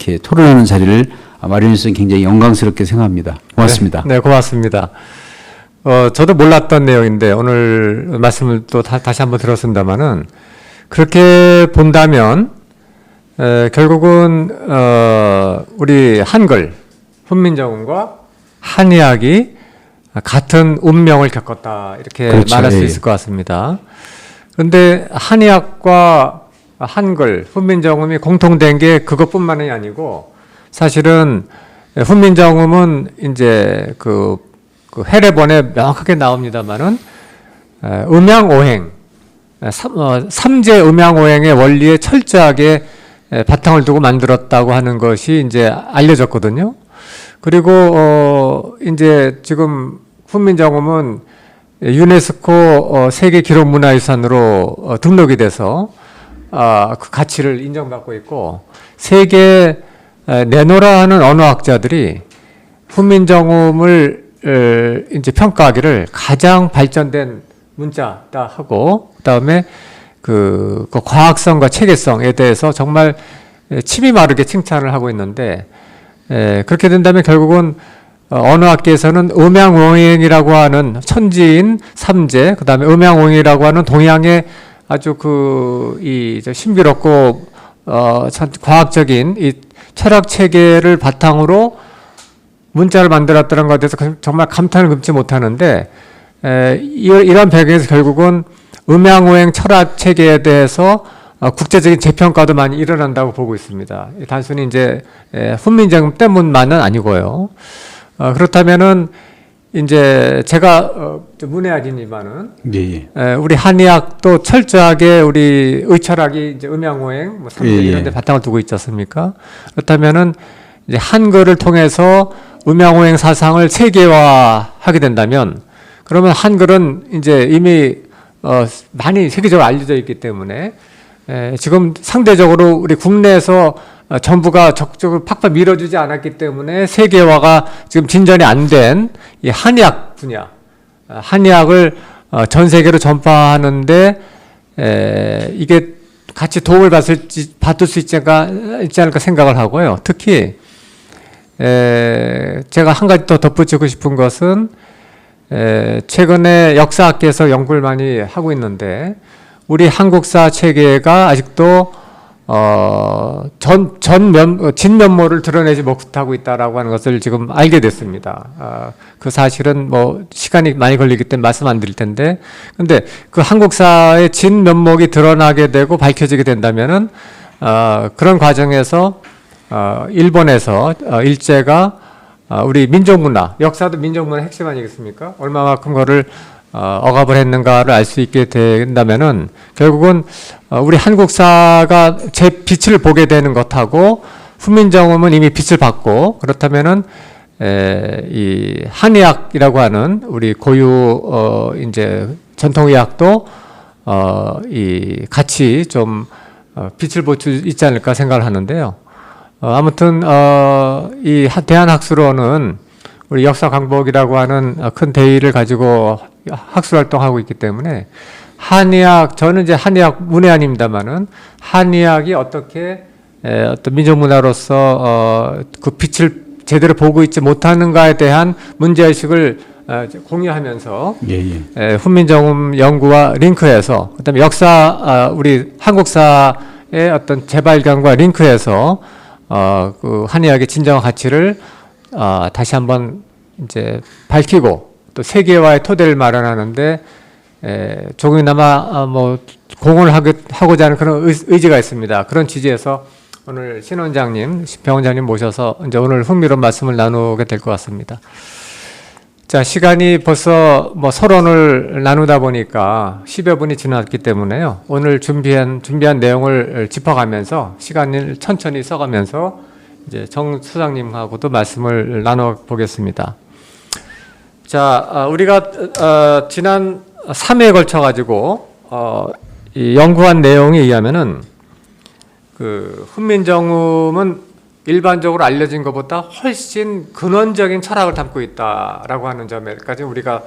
이렇게 토론하는 자리를 마련해서 굉장히 영광스럽게 생각합니다. 고맙습니다. 네, 고맙습니다. 저도 몰랐던 내용인데 오늘 말씀을 또 다시 한번 들었습니다만은 그렇게 본다면 결국은 우리 한글, 훈민정음과 한의학이 같은 운명을 겪었다 이렇게 그렇죠. 말할 수 예. 있을 것 같습니다. 그런데 한의학과 한글, 훈민정음이 공통된 게 그것뿐만이 아니고 사실은 훈민정음은 이제 그 해례본에 명확하게 나옵니다만은 음양오행, 삼재 음양오행의 원리에 철저하게 바탕을 두고 만들었다고 하는 것이 이제 알려졌거든요. 그리고 이제 지금 훈민정음은 유네스코 세계 기록문화유산으로 등록이 돼서 그 가치를 인정받고 있고 세계 내노라 하는 언어학자들이 훈민정음을 이제 평가하기를 가장 발전된 문자다 하고 그다음에 그 과학성과 체계성에 대해서 정말 침이 마르게 칭찬을 하고 있는데 그렇게 된다면 결국은 언어학계에서는 음양오행이라고 하는 천지인 삼재 그다음에 음양오행이라고 하는 동양의 아주 이 신비롭고 과학적인 이 철학 체계를 바탕으로 문자를 만들었다는 것에 대해서 정말 감탄을 금치 못하는데 이런 배경에서 결국은 음양오행 철학 체계에 대해서 국제적인 재평가도 많이 일어난다고 보고 있습니다. 단순히 이제 훈민정음 때문만은 아니고요. 그렇다면은 이제 제가 문외학이지만은 우리 한의학도 철저하게 우리 의철학이 이제 음양오행, 뭐 삼재 이런 데 바탕을 두고 있지 않습니까? 그렇다면은 이제 한글을 통해서 음양오행 사상을 세계화하게 된다면 그러면 한글은 이제 이미 많이 세계적으로 알려져 있기 때문에 지금 상대적으로 우리 국내에서 정부가 적극적으로 팍팍 밀어주지 않았기 때문에 세계화가 지금 진전이 안 된 이 한의학 분야, 한의학을 전 세계로 전파하는데 이게 같이 도움을 받을 수 있지 않을까 생각을 하고요. 특히 제가 한 가지 더 덧붙이고 싶은 것은 최근에 역사학계에서 연구를 많이 하고 있는데 우리 한국사 체계가 아직도 진면모를 드러내지 못하고 있다라고 하는 것을 지금 알게 됐습니다. 그 사실은 뭐 시간이 많이 걸리기 때문에 말씀 안 드릴 텐데, 근데 그 한국사의 진면목이 드러나게 되고 밝혀지게 된다면은 그런 과정에서 일본에서 일제가 우리 민족문화, 역사도 민족문화 핵심 아니겠습니까? 얼마만큼 그거를 억압을 했는가를 알 수 있게 된다면은 결국은 우리 한국사가 제 빛을 보게 되는 것하고 훈민정음은 이미 빛을 받고 그렇다면은 이 한의학이라고 하는 우리 고유 이제 전통의학도 이 같이 좀 빛을 볼 수 있지 않을까 생각을 하는데요. 아무튼 이 대한학술원은 우리 역사광복이라고 하는 큰 대의를 가지고 학술활동하고 있기 때문에 한의학, 저는 이제 한의학 문외한입니다만은 한의학이 어떻게 어떤 민족문화로서 그 빛을 제대로 보고 있지 못하는가에 대한 문제의식을 공유하면서 훈민정음 연구와 링크해서 그다음에 역사 우리 한국사의 어떤 재발견과 링크해서 그 한의학의 진정한 가치를 다시 한번 이제 밝히고 또 세계화의 토대를 마련하는데 조금이나마 뭐 공헌을 하고자 하는 그런 의지가 있습니다. 그런 취지에서 오늘 신 원장님, 병 원장님 모셔서 이제 오늘 흥미로운 말씀을 나누게 될 것 같습니다. 자, 시간이 벌써 뭐 서론을 나누다 보니까 10여 분이 지났기 때문에요. 오늘 준비한 내용을 짚어가면서 시간을 천천히 써가면서 이제 정 소장님하고도 말씀을 나눠 보겠습니다. 자, 우리가 지난 3회에 걸쳐 가지고 이 연구한 내용에 의하면은 그 훈민정음은 일반적으로 알려진 것보다 훨씬 근원적인 철학을 담고 있다라고 하는 점에까지 우리가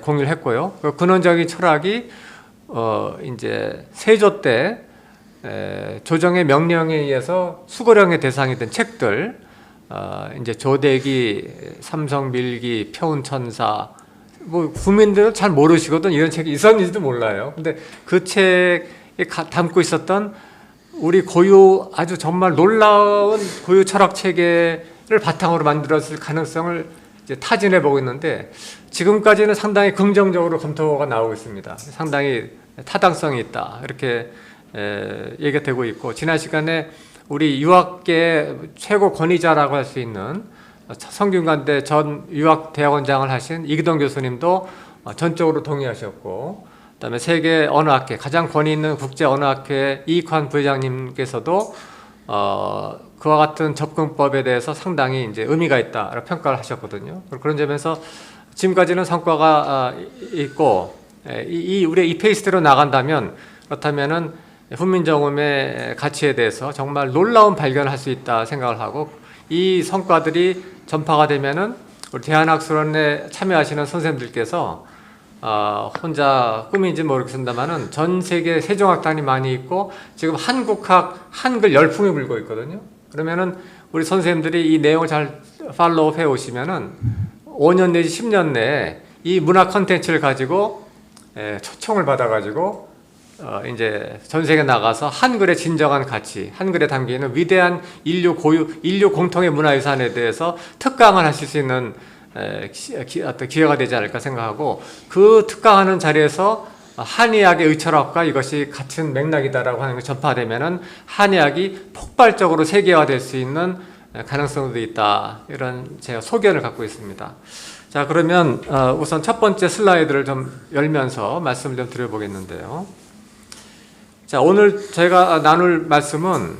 공유를 했고요. 그 근원적인 철학이 이제 세조 때 조정의 명령에 의해서 수거령의 대상이 된 책들, 이제 조대기, 삼성밀기, 표운천사, 뭐 국민들은 잘 모르시거든. 이런 책이 있었는지도 몰라요. 근데 그 책에 담고 있었던 우리 고유 아주 정말 놀라운 고유 철학 체계를 바탕으로 만들었을 가능성을 이제 타진해 보고 있는데, 지금까지는 상당히 긍정적으로 검토가 나오고 있습니다. 상당히 타당성이 있다, 이렇게 얘기가 되고 있고, 지난 시간에 우리 유학계 최고 권위자라고 할 수 있는 성균관대 전 유학대학원장을 하신 이기동 교수님도 전적으로 동의하셨고, 그다음에 세계 언어학회 가장 권위 있는 국제 언어학회 이익환 부회장님께서도 그와 같은 접근법에 대해서 상당히 이제 의미가 있다라고 평가를 하셨거든요. 그런 점에서 지금까지는 성과가 있고, 우리 이 페이스대로 나간다면, 그렇다면은 훈민정음의 가치에 대해서 정말 놀라운 발견을 할 수 있다 생각을 하고, 이 성과들이 전파가 되면은 우리 대한학술원에 참여하시는 선생님들께서 혼자 꿈인지 모르겠습니다만은 전 세계 세종학단이 많이 있고 지금 한국학 한글 열풍이 불고 있거든요. 그러면은 우리 선생님들이 이 내용을 잘 팔로우해 오시면은 5년 내지 10년 내에 이 문화 컨텐츠를 가지고 초청을 받아가지고 이제 전 세계 나가서 한글의 진정한 가치, 한글에 담기는 위대한 인류 공통의 문화유산에 대해서 특강을 하실 수 있는 어떤 기회가 되지 않을까 생각하고, 그 특강하는 자리에서 한의학의 의철학과 이것이 같은 맥락이다라고 하는 게 전파되면은 한의학이 폭발적으로 세계화될 수 있는 가능성도 있다, 이런 제가 소견을 갖고 있습니다. 자, 그러면 우선 첫 번째 슬라이드를 좀 열면서 말씀을 좀 드려보겠는데요. 자, 오늘 제가 나눌 말씀은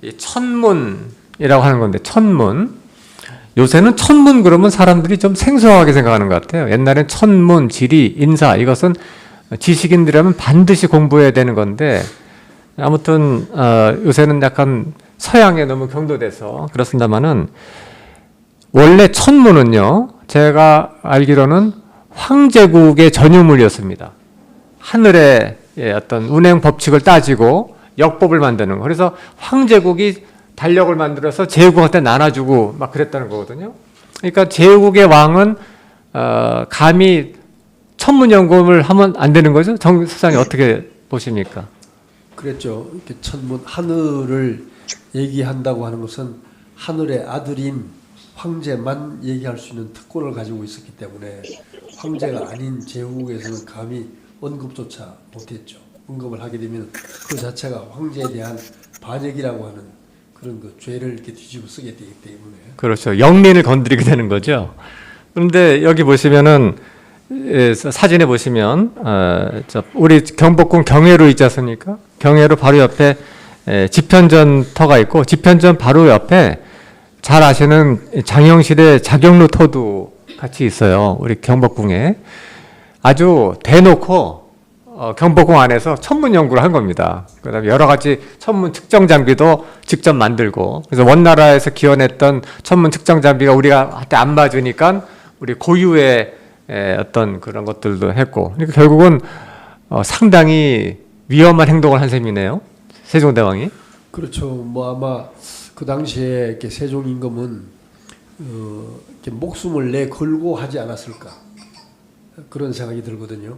이 천문이라고 하는 건데, 천문. 요새는 천문 그러면 사람들이 좀 생소하게 생각하는 것 같아요. 옛날엔 천문, 지리, 인사, 이것은 지식인들이라면 반드시 공부해야 되는 건데, 아무튼 요새는 약간 서양에 너무 경도돼서 그렇습니다만은, 원래 천문은요, 제가 알기로는 황제국의 전유물이었습니다. 하늘의 어떤 운행 법칙을 따지고 역법을 만드는 거. 그래서 황제국이 달력을 만들어서 제후국한테 나눠주고 막 그랬다는 거거든요. 그러니까 제후국의 왕은 감히 천문연구를 하면 안 되는 거죠? 정 소장님 어떻게 보십니까? 그랬죠. 이렇게 천문, 하늘을 얘기한다고 하는 것은 하늘의 아들인 황제만 얘기할 수 있는 특권을 가지고 있었기 때문에 황제가 아닌 제후국에서는 감히 언급조차 못했죠. 언급을 하게 되면 그 자체가 황제에 대한 반역이라고 하는 그런 그 죄를 이렇게 뒤집어 쓰게 되기 때문에. 그렇죠. 영민을 건드리게 되는 거죠. 그런데 여기 보시면은 사진에 보시면 우리 경복궁 경회로 있지 않습니까? 경회로 바로 옆에 집현전터가 있고, 집현전 바로 옆에 잘 아시는 장영실의 자경루 터도 같이 있어요. 우리 경복궁에. 아주 대놓고 경복궁 안에서 천문 연구를 한 겁니다. 그다음에 여러 가지 천문 측정 장비도 직접 만들고, 그래서 원나라에서 기원했던 천문 측정 장비가 우리가 한테 안 맞으니까 우리 고유의 어떤 그런 것들도 했고, 그러니까 결국은 상당히 위험한 행동을 한 셈이네요, 세종대왕이. 그렇죠. 뭐 아마 그 당시에 이렇게 세종 임금은 이렇게 목숨을 내 걸고 하지 않았을까, 그런 생각이 들거든요.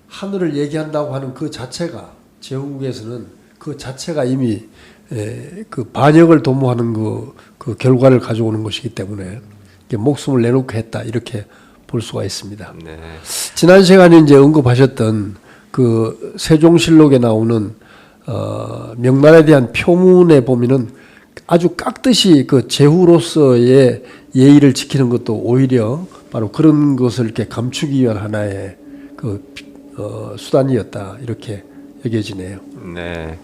하늘을 얘기한다고 하는 그 자체가 제후국에서는 그 자체가 이미 그 반역을 도모하는 그 결과를 가져오는 것이기 때문에 목숨을 내놓고 했다, 이렇게 볼 수가 있습니다. 네. 지난 시간에 이제 언급하셨던 그 세종실록에 나오는 명나라에 대한 표문에 보면은 아주 깍듯이 그 제후로서의 예의를 지키는 것도 오히려 바로 그런 것을 이렇게 감추기 위한 하나의 그 수단이었다, 이렇게 여겨지네요. 네.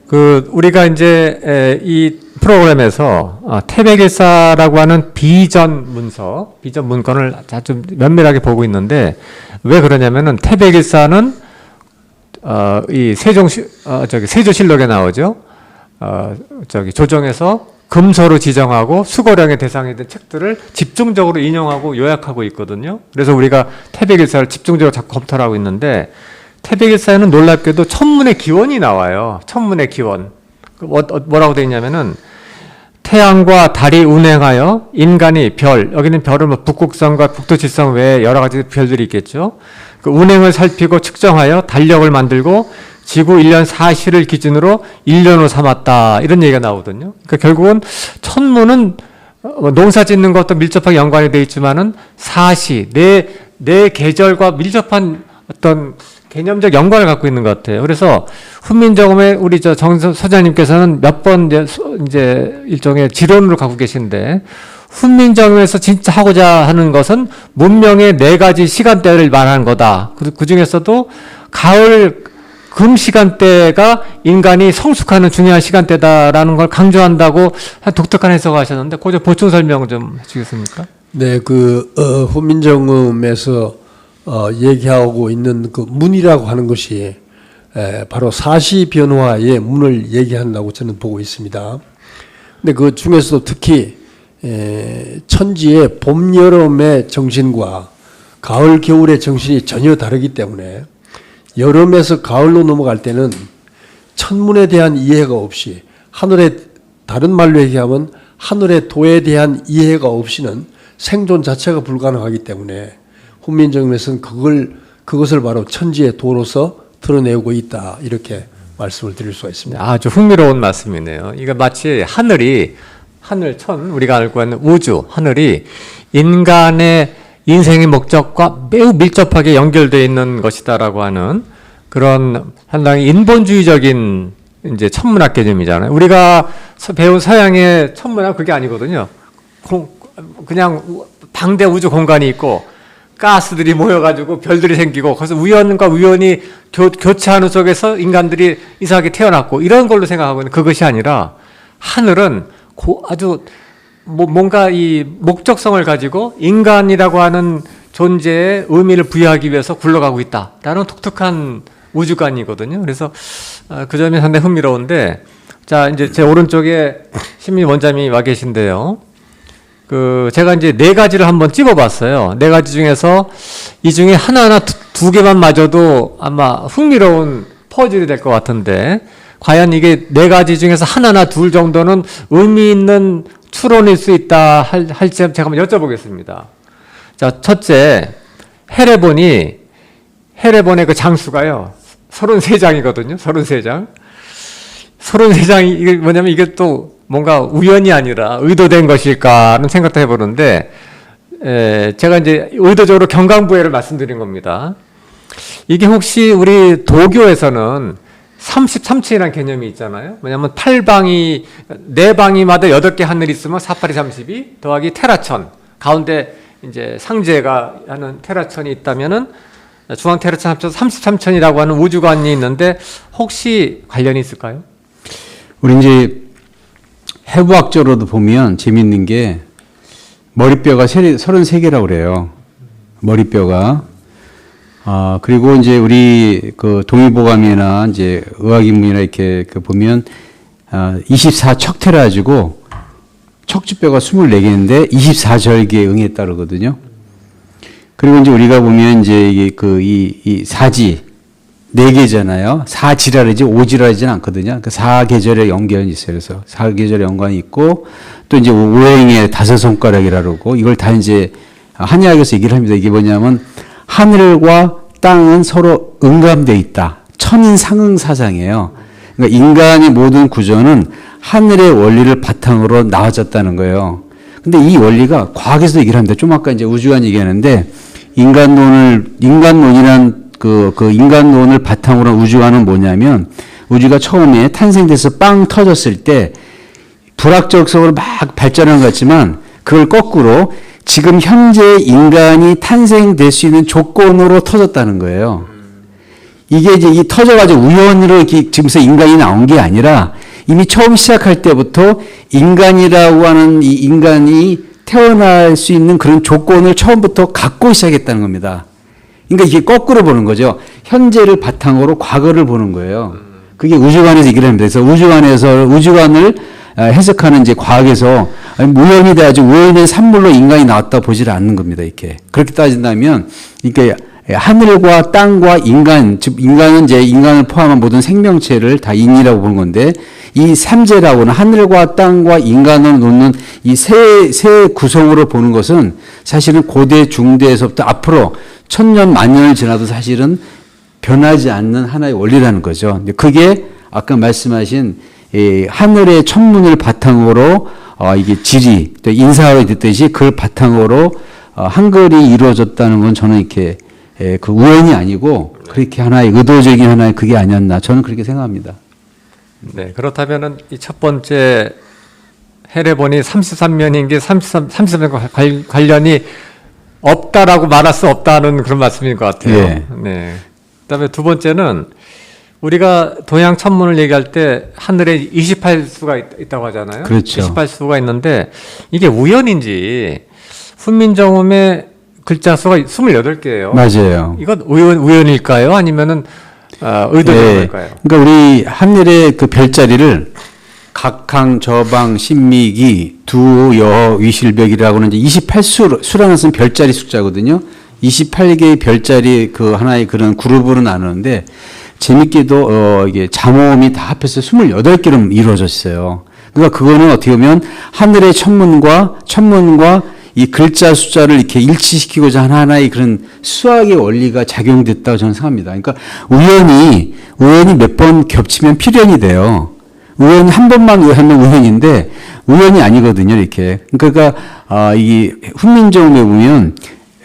그 우리가 이제 이 프로그램에서 태백일사라고 하는 비전 문건을 아주 면밀하게 보고 있는데, 왜 그러냐면은 태백일사는 이 세조실록에 나오죠. 조정에서 금서로 지정하고 수거령의 대상이 된 책들을 집중적으로 인용하고 요약하고 있거든요. 그래서 우리가 태백일사를 집중적으로 자꾸 검토를 하고 있는데, 태백일사에는 놀랍게도 천문의 기원이 나와요. 천문의 기원. 뭐라고 되어 있냐면은 태양과 달이 운행하여 인간이 별, 여기는 별은 뭐 북극성과 북두칠성 외에 여러 가지 별들이 있겠죠. 그 운행을 살피고 측정하여 달력을 만들고 지구 1년 사시를 기준으로 1년으로 삼았다. 이런 얘기가 나오거든요. 그러니까 결국은 천문은 농사 짓는 것도 밀접하게 연관이 되어 있지만은 사시, 내 계절과 밀접한 어떤 개념적 연관을 갖고 있는 것 같아요. 그래서 훈민정음에 우리 정 소장님께서는 몇 번 이제 일종의 지론으로 갖고 계신데, 훈민정음에서 진짜 하고자 하는 것은 문명의 4가지 시간대를 말하는 거다. 그 중에서도 가을 금 시간대가 인간이 성숙하는 중요한 시간대다라는 걸 강조한다고 독특한 해석을 하셨는데, 그저 보충 설명 좀 해주겠습니까? 네, 훈민정음에서 얘기하고 있는 그 문이라고 하는 것이 바로 사시 변화의 문을 얘기한다고 저는 보고 있습니다. 근데 그 중에서도 특히 천지의 봄, 여름의 정신과 가을, 겨울의 정신이 전혀 다르기 때문에 여름에서 가을로 넘어갈 때는 천문에 대한 이해가 없이 다른 말로 얘기하면 하늘의 도에 대한 이해가 없이는 생존 자체가 불가능하기 때문에 훈민정음에서는 그것을 바로 천지의 도로서 드러내고 있다, 이렇게 말씀을 드릴 수가 있습니다. 아주 흥미로운 말씀이네요. 이거 마치 하늘천, 우리가 알고 있는 우주, 하늘이 인간의 인생의 목적과 매우 밀접하게 연결되어 있는 것이다라고 하는 그런 상당히 인본주의적인 이제 천문학 개념이잖아요. 우리가 배운 서양의 천문학 그게 아니거든요. 그냥 방대 우주 공간이 있고 가스들이 모여가지고 별들이 생기고, 그래서 우연과 우연이 교차하는 속에서 인간들이 이상하게 태어났고, 이런 걸로 생각하고 있는 그것이 아니라, 하늘은 아주 뭔가 이 목적성을 가지고 인간이라고 하는 존재에 의미를 부여하기 위해서 굴러가고 있다라는 독특한 우주관이거든요. 그래서 그 점이 상당히 흥미로운데, 자, 이제 제 오른쪽에 신민 원장님이 와 계신데요. 제가 이제 4가지를 한번 찝어봤어요. 4가지 중에서 이 중에 하나하나 두 개만 맞아도 아마 흥미로운 퍼즐이 될 것 같은데, 과연 이게 4가지 중에서 하나나 둘 정도는 의미 있는 추론일 수 있다 할지 제가 한번 여쭤보겠습니다. 자, 첫째, 헤레본의 그 장수가요, 33장이거든요. 33장. 33장이 이게 뭐냐면, 이게 또 뭔가 우연이 아니라 의도된 것일까 하는 생각도 해보는데, 제가 이제 의도적으로 경강부회를 말씀드린 겁니다. 이게 혹시 우리 도교에서는 33층이라는 개념이 있잖아요. 뭐냐면 4방이마다 8개 하늘이 있으면 4, 8이 32 더하기 테라천, 가운데 이제 상제가 하는 테라천이 있다면은 중앙 테라천 합쳐서 33천이라고 하는 우주관이 있는데, 혹시 관련이 있을까요? 우리 이제 해부학적으로도 보면 재밌는 게, 머리뼈가 33개라고 그래요. 머리뼈가. 그리고 이제 우리 동의보감이나 이제 의학인문이나 이렇게 보면 24척태라 가지고 척추뼈가 24개인데 24절기에 응했다 그러거든요. 그리고 이제 우리가 보면 이제 이 사지 4개잖아요. 사지라 그러지 오지라 하지는 않거든요. 그 4계절의 연관이 있어요. 그래서 4계절의 연관이 있고, 또 이제 오행의 5손가락이라 그러고, 이걸 다 이제 한의학에서 얘기를 합니다. 이게 뭐냐면 하늘과 땅은 서로 응감되어 있다. 천인상응 사상이에요. 그러니까 인간의 모든 구조는 하늘의 원리를 바탕으로 나와졌다는 거예요. 근데 이 원리가 과학에서 얘기를 합니다. 좀 아까 이제 우주관 얘기하는데, 인간론이란 그 인간론을 바탕으로 한 우주관은 뭐냐면, 우주가 처음에 탄생돼서 빵 터졌을 때 불확정성으로 막 발전한 것 같지만, 그걸 거꾸로 지금 현재 인간이 탄생될 수 있는 조건으로 터졌다는 거예요. 이게 이제 터져가지고 우연으로 이렇게 지금서 인간이 나온 게 아니라, 이미 처음 시작할 때부터 인간이라고 하는 이 인간이 태어날 수 있는 그런 조건을 처음부터 갖고 시작했다는 겁니다. 그러니까 이게 거꾸로 보는 거죠. 현재를 바탕으로 과거를 보는 거예요. 그게 우주관에서 얘기를 합니다. 그래서 우주관을 해석하는 이제 과학에서 우연이 돼가지고 우연의 산물로 인간이 나왔다 보지를 않는 겁니다. 이렇게. 그렇게 따진다면, 이게 하늘과 땅과 인간, 즉 인간은 이제 인간을 포함한 모든 생명체를 다 인이라고 보는 건데 이 삼재라고는 하늘과 땅과 인간을 놓는 이 세 구성으로 보는 것은 사실은 고대 중대에서부터 앞으로 천년 만년을 지나도 사실은 변하지 않는 하나의 원리라는 거죠. 근데 그게 아까 말씀하신 하늘의 천문을 바탕으로 이게 지리 또 인사가 됐듯이 그걸 바탕으로 한글이 이루어졌다는 건 저는 이렇게 그 우연이 아니고 그렇게 하나의 의도적인 하나의 그게 아니었나 저는 그렇게 생각합니다. 네, 그렇다면은 이 첫 번째 해례본이 33년인 게 33년 관련이 없다라고 말할 수 없다는 그런 말씀인 것 같아요. 예. 네. 그다음에 두 번째는 우리가 동양 천문을 얘기할 때 하늘에 28수가 있다고 하잖아요. 그렇죠. 28수가 있는데 이게 우연인지 훈민정음의 글자 수가 28개예요. 맞아요. 이건 우연일까요? 아니면은 의도적일까요? 그러니까 우리 하늘의 그 별자리를 각항, 저방, 신미기, 두, 여, 위실벽이라고는 이제 28수라는 쓴 별자리 숫자거든요. 28개의 별자리 그 하나의 그런 그룹으로 나누는데 재밌게도 이게 잠호음이 다 합해서 28개로 이루어졌어요. 그러니까 그거는 어떻게 보면 하늘의 천문과 이 글자 숫자를 이렇게 일치시키고자 하는 하나의 그런 수학의 원리가 작용됐다고 저는 생각합니다. 그러니까 우연이 몇 번 겹치면 필연이 돼요. 우연히 한 번만 하면 우연인데 우연이 아니거든요, 이렇게. 그러니까 이 훈민정음에 보면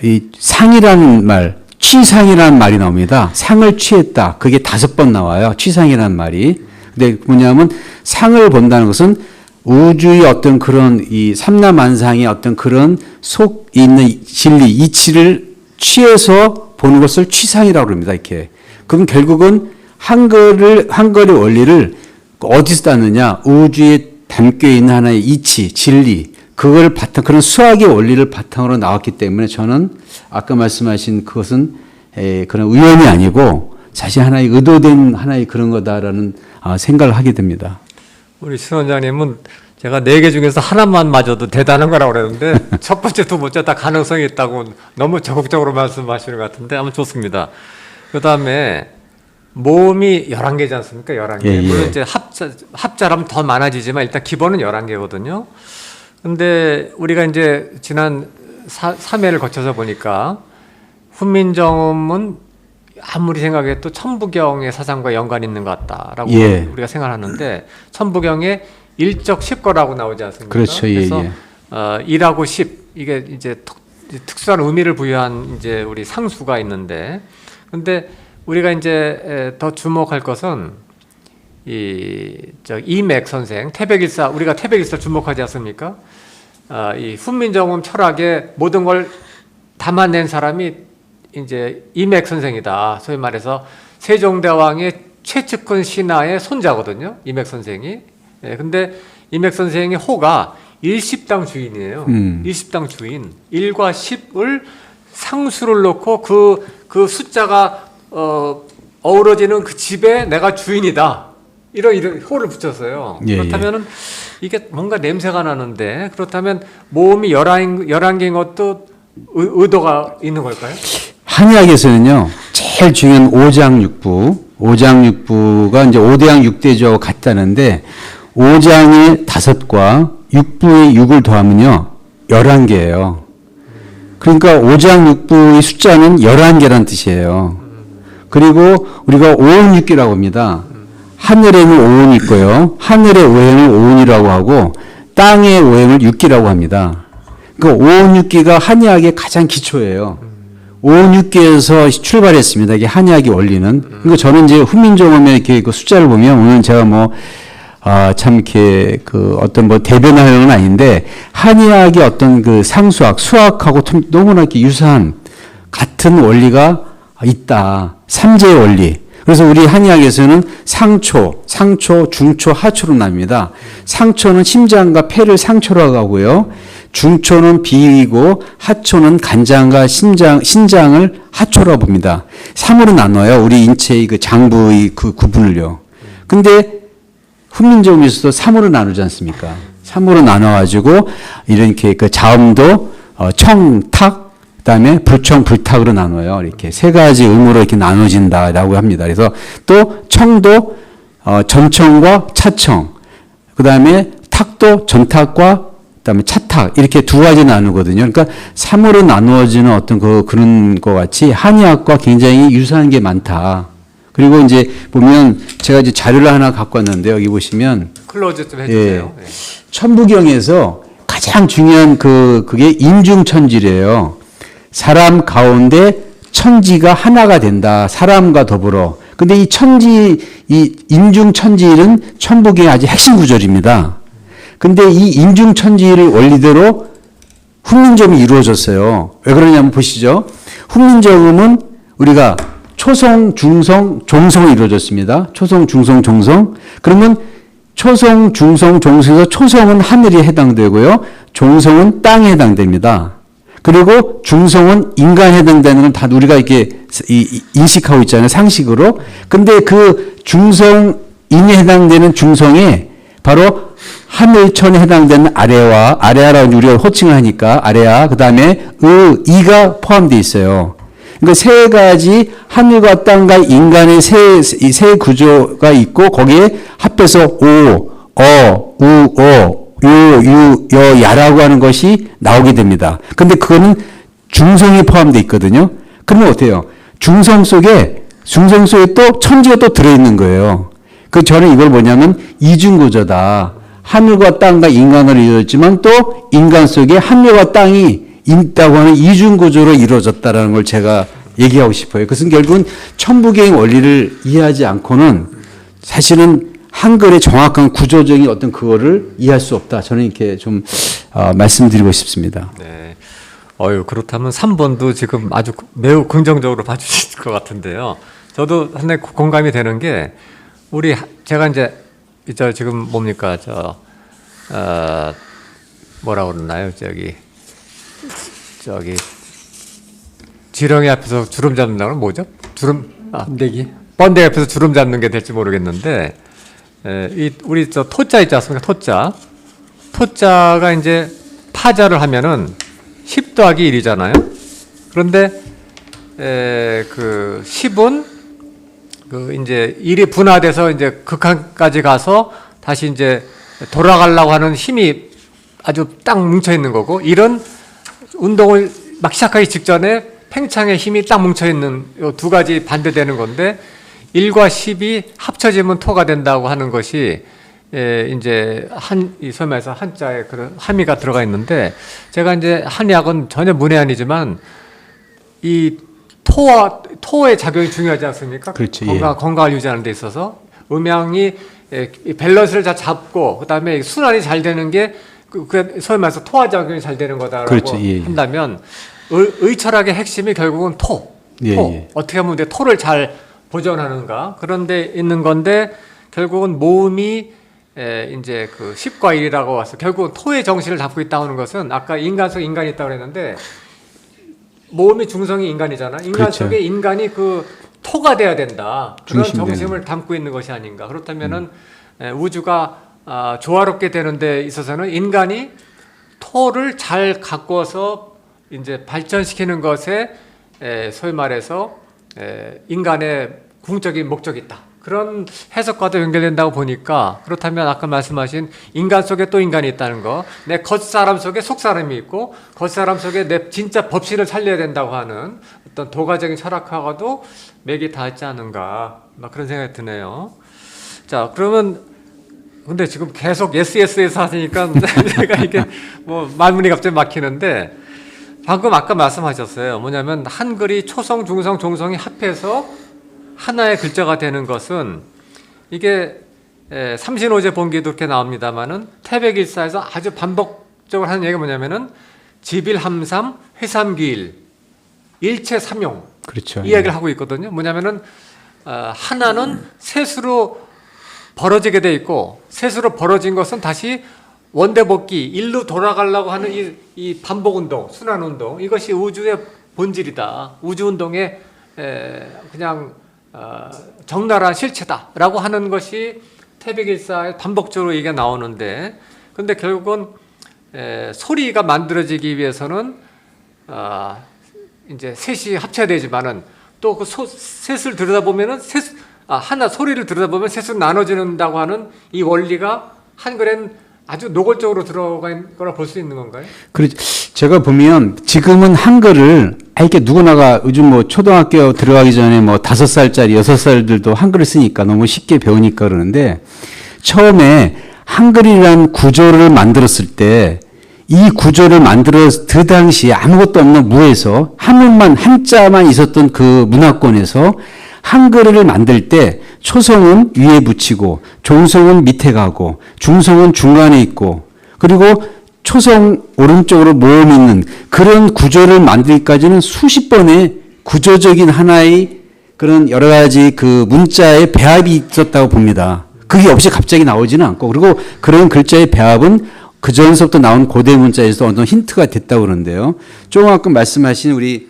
이 상이라는 말, 취상이라는 말이 나옵니다. 상을 취했다. 그게 5번 나와요. 취상이라는 말이. 근데 뭐냐면 상을 본다는 것은 우주의 어떤 그런 이 삼라만상의 어떤 그런 속 있는 진리, 이치를 취해서 보는 것을 취상이라고 합니다. 이렇게. 그럼 결국은 한글의 원리를 어디서 따느냐? 우주에 담겨 있는 하나의 이치, 진리, 그걸 그런 수학의 원리를 바탕으로 나왔기 때문에 저는 아까 말씀하신 그것은 그런 우연이 아니고 사실 하나의 의도된 하나의 그런 거다라는 생각을 하게 됩니다. 우리 신 원장님은 제가 4개 중에서 하나만 맞아도 대단한 거라고 그랬는데 첫 번째, 두 번째 다 가능성이 있다고 너무 적극적으로 말씀하시는 것 같은데 아무 좋습니다. 그 다음에 모음이 11개지 않습니까? 11개. 예, 예. 물론 이제 합자라면 더 많아지지만 일단 기본은 11개거든요. 근데 우리가 이제 지난 3회를 거쳐서 보니까 훈민정음은 아무리 생각해도 천부경의 사상과 연관이 있는 것 같다라고 예. 우리가 생각하는데 천부경에 일적 10거라고 나오지 않습니까? 그렇죠. 예, 그래서 예. 1하고 10 이게 이제 특수한 의미를 부여한 이제 우리 상수가 있는데 근데 우리가 이제 더 주목할 것은 이맥 선생 태백일사 우리가 태백일사 주목하지 않습니까? 이 훈민정음 철학의 모든 걸 담아낸 사람이 이제 이맥 선생이다. 소위 말해서 세종대왕의 최측근 신하의 손자거든요. 이맥 선생이. 근데 이맥 선생의 호가 일십당 주인이에요. 일십당 주인. 1과 10을 상수를 놓고 그 숫자가 어우러지는 그 집에 내가 주인이다. 이런 호를 붙였어요. 예, 그렇다면은 이게 뭔가 냄새가 나는데 그렇다면 모음이 11개인 것도 의도가 있는 걸까요? 한의학에서는요, 제일 중요한 오장육부가 이제 5대양 6대조하고 같다는데, 5장의 5과 6부의 6을 더하면요, 11개예요. 그러니까 5장6부의 숫자는 11개란 뜻이에요. 그리고 우리가 오운육기라고 합니다. 하늘에는 오운이 있고요. 하늘의 오행을 오운이라고 하고, 땅의 오행을 육기라고 합니다. 그 오운육기가 한의학의 가장 기초예요. 오운육기에서 출발했습니다. 이게 한의학의 원리는. 그러니까 저는 이제 훈민정음의 이렇게 그 숫자를 보면 오늘 제가 참 이렇게 그 어떤 대변하는 건 아닌데 한의학의 어떤 그 상수학, 수학하고 너무나 이렇게 유사한 같은 원리가 있다. 삼재의 원리. 그래서 우리 한의학에서는 상초, 중초, 하초로 나뉩니다. 상초는 심장과 폐를 상초라고 하고요. 중초는 비위고 하초는 간장과 신장을 하초라고 봅니다. 3으로 나눠요. 우리 인체의 그 장부의 그 구분을요. 근데 훈민정음에서도 3으로 나누지 않습니까? 3으로 나눠가지고 이렇게 그 자음도 청, 탁, 그다음에 불청, 불탁으로 나눠요. 이렇게 세 가지 의무로 이렇게 나눠진다라고 합니다. 그래서 또 청도 전청과 차청, 그다음에 탁도 전탁과 그다음에 차탁 이렇게 두 가지 나누거든요. 그러니까 3으로 나누어지는 어떤 그런 것 같이 한의학과 굉장히 유사한 게 많다. 그리고 이제 보면 제가 이제 자료를 하나 갖고 왔는데 여기 보시면 클로즈 좀 해주세요. 네. 천부경에서 가장 중요한 그게 인중천지래요. 사람 가운데 천지가 하나가 된다. 사람과 더불어. 근데 이 인중천지는 천부경의 아주 핵심 구절입니다. 근데 이 인중천지를 원리대로 훈민정음이 이루어졌어요. 왜 그러냐면 보시죠. 훈민정음은 우리가 초성, 중성, 종성이 이루어졌습니다. 초성, 중성, 종성. 그러면 초성, 중성, 종성에서 초성은 하늘에 해당되고요. 종성은 땅에 해당됩니다. 그리고 중성은 인간에 해당되는 건 다 우리가 이렇게 인식하고 있잖아요. 상식으로. 근데 그 중성인에 해당되는 중성에 바로 하늘천에 해당되는 아래아라고 우리가 호칭을 하니까 아래아, 그 다음에 이가 포함되어 있어요. 그러니까 세 가지 하늘과 땅과 인간의 세 구조가 있고 거기에 합해서 야라고 하는 것이 나오게 됩니다. 근데 그거는 중성이 포함되어 있거든요. 그러면 어때요? 중성 속에 또 천지가 또 들어있는 거예요. 저는 이걸 뭐냐면 이중구조다. 하늘과 땅과 인간으로 이루어졌지만 또 인간 속에 하늘과 땅이 있다고 하는 이중구조로 이루어졌다는 걸 제가 얘기하고 싶어요. 그것은 결국은 천부경의 원리를 이해하지 않고는 사실은 한글의 정확한 구조적인 어떤 그거를 이해할 수 없다. 저는 이렇게 좀 말씀드리고 싶습니다. 네. 그렇다면 3번도 지금 아주 매우 긍정적으로 봐주실 것 같은데요. 저도 상당히 공감이 되는 게 제가 이제 지금 뭡니까 뭐라고 그러나요? 지렁이 앞에서 주름 잡는다는 건 뭐죠? 번데기 앞에서 주름 잡는 게 될지 모르겠는데 우리 토자 있지 않습니까? 토자가 이제 파자를 하면은 10 더하기 1이잖아요. 그런데 그 10은 이제 1이 분화돼서 이제 극한까지 가서 다시 이제 돌아가려고 하는 힘이 아주 딱 뭉쳐 있는 거고, 1은 운동을 막 시작하기 직전에 팽창의 힘이 딱 뭉쳐 있는 이 두 가지 반대되는 건데, 1과 10이 합쳐지면 토가 된다고 하는 것이 이제 소위 말해서 한자에 그런 함의가 들어가 있는데, 제가 이제 한의학은 전혀 문외한이지만 이 토의 작용이 중요하지 않습니까? 그렇죠. 건강을 유지하는 데 있어서 음양이 밸런스를 잘 잡고 그다음에 순환이 잘 되는 게 소위 말해서 토화 작용이 잘 되는 거다라고 그렇죠. 한다면 의철학의 핵심이 결국은 토. 어떻게 하면 토를 잘 보존하는가 그런 데 있는 건데, 결국은 모음이 이제 그 10과 1이라고 와서 결국은 토의 정신을 담고 있다고 하는 것은, 아까 인간 속에 인간이 있다고 그랬는데 모음이 중성이 인간이잖아. 인간 그렇죠. 속에 인간이 그 토가 돼야 된다. 그런 중심되는. 정신을 담고 있는 것이 아닌가. 그렇다면은 우주가 조화롭게 되는 데 있어서는 인간이 토를 잘 가꿔서 이제 발전시키는 것에 소위 말해서 인간의 궁적인 목적이 있다. 그런 해석과도 연결된다고 보니까, 그렇다면 아까 말씀하신 인간 속에 또 인간이 있다는 거, 내 겉사람 속에 속사람이 있고 겉사람 속에 내 진짜 법신을 살려야 된다고 하는 어떤 도가적인 철학하고도 맥이 닿지 않은가, 막 그런 생각이 드네요. 자, 그러면 근데 지금 계속 예스에서 하시니까 제가 이게 뭐 말문이 갑자기 막히는데, 방금 아까 말씀하셨어요. 뭐냐면 한글이 초성, 중성, 종성이 합해서 하나의 글자가 되는 것은, 이게 삼신오제 본기도 이렇게 나옵니다만은 태백일사에서 아주 반복적으로 하는 얘기가 뭐냐면은 지빌함삼 회삼기일 일체 삼용, 그렇죠. 이 이야기를 하고 있거든요. 뭐냐면은 하나는 셋으로 벌어지게 돼 있고, 셋으로 벌어진 것은 다시 원대복귀, 일로 돌아가려고 하는 이 반복운동, 순환운동, 이것이 우주의 본질이다. 우주운동의 그냥 적나라한 실체다라고 하는 것이 태백일사에 반복적으로 얘기가 나오는데, 근데 결국은 소리가 만들어지기 위해서는 이제 셋이 합쳐야 되지만은 또 그 셋을 들여다보면은 하나 소리를 들여다보면 셋으로 나눠진다고 하는 이 원리가 한글엔 아주 노골적으로 들어가 있는 거라 볼 수 있는 건가요? 그렇죠. 제가 보면 지금은 한글을 이렇게 누구나가 요즘 뭐 초등학교 들어가기 전에 뭐 5살짜리, 6살들도 한글을 쓰니까 너무 쉽게 배우니까 그러는데 처음에 한글이라는 구조를 만들었을 때 이 구조를 만들었을 그 당시에 아무것도 없는 무에서 한문만, 한자만 있었던 그 문화권에서 한글을 만들 때 초성은 위에 붙이고 종성은 밑에 가고 중성은 중간에 있고 그리고 초성 오른쪽으로 모음 있는 그런 구조를 만들기까지는 수십 번의 구조적인 하나의 그런 여러 가지 그 문자의 배합이 있었다고 봅니다. 그게 없이 갑자기 나오지는 않고 그리고 그런 글자의 배합은 그 전서부터 나온 고대 문자에서 어떤 힌트가 됐다고 그러는데요. 조금 아까 말씀하신 우리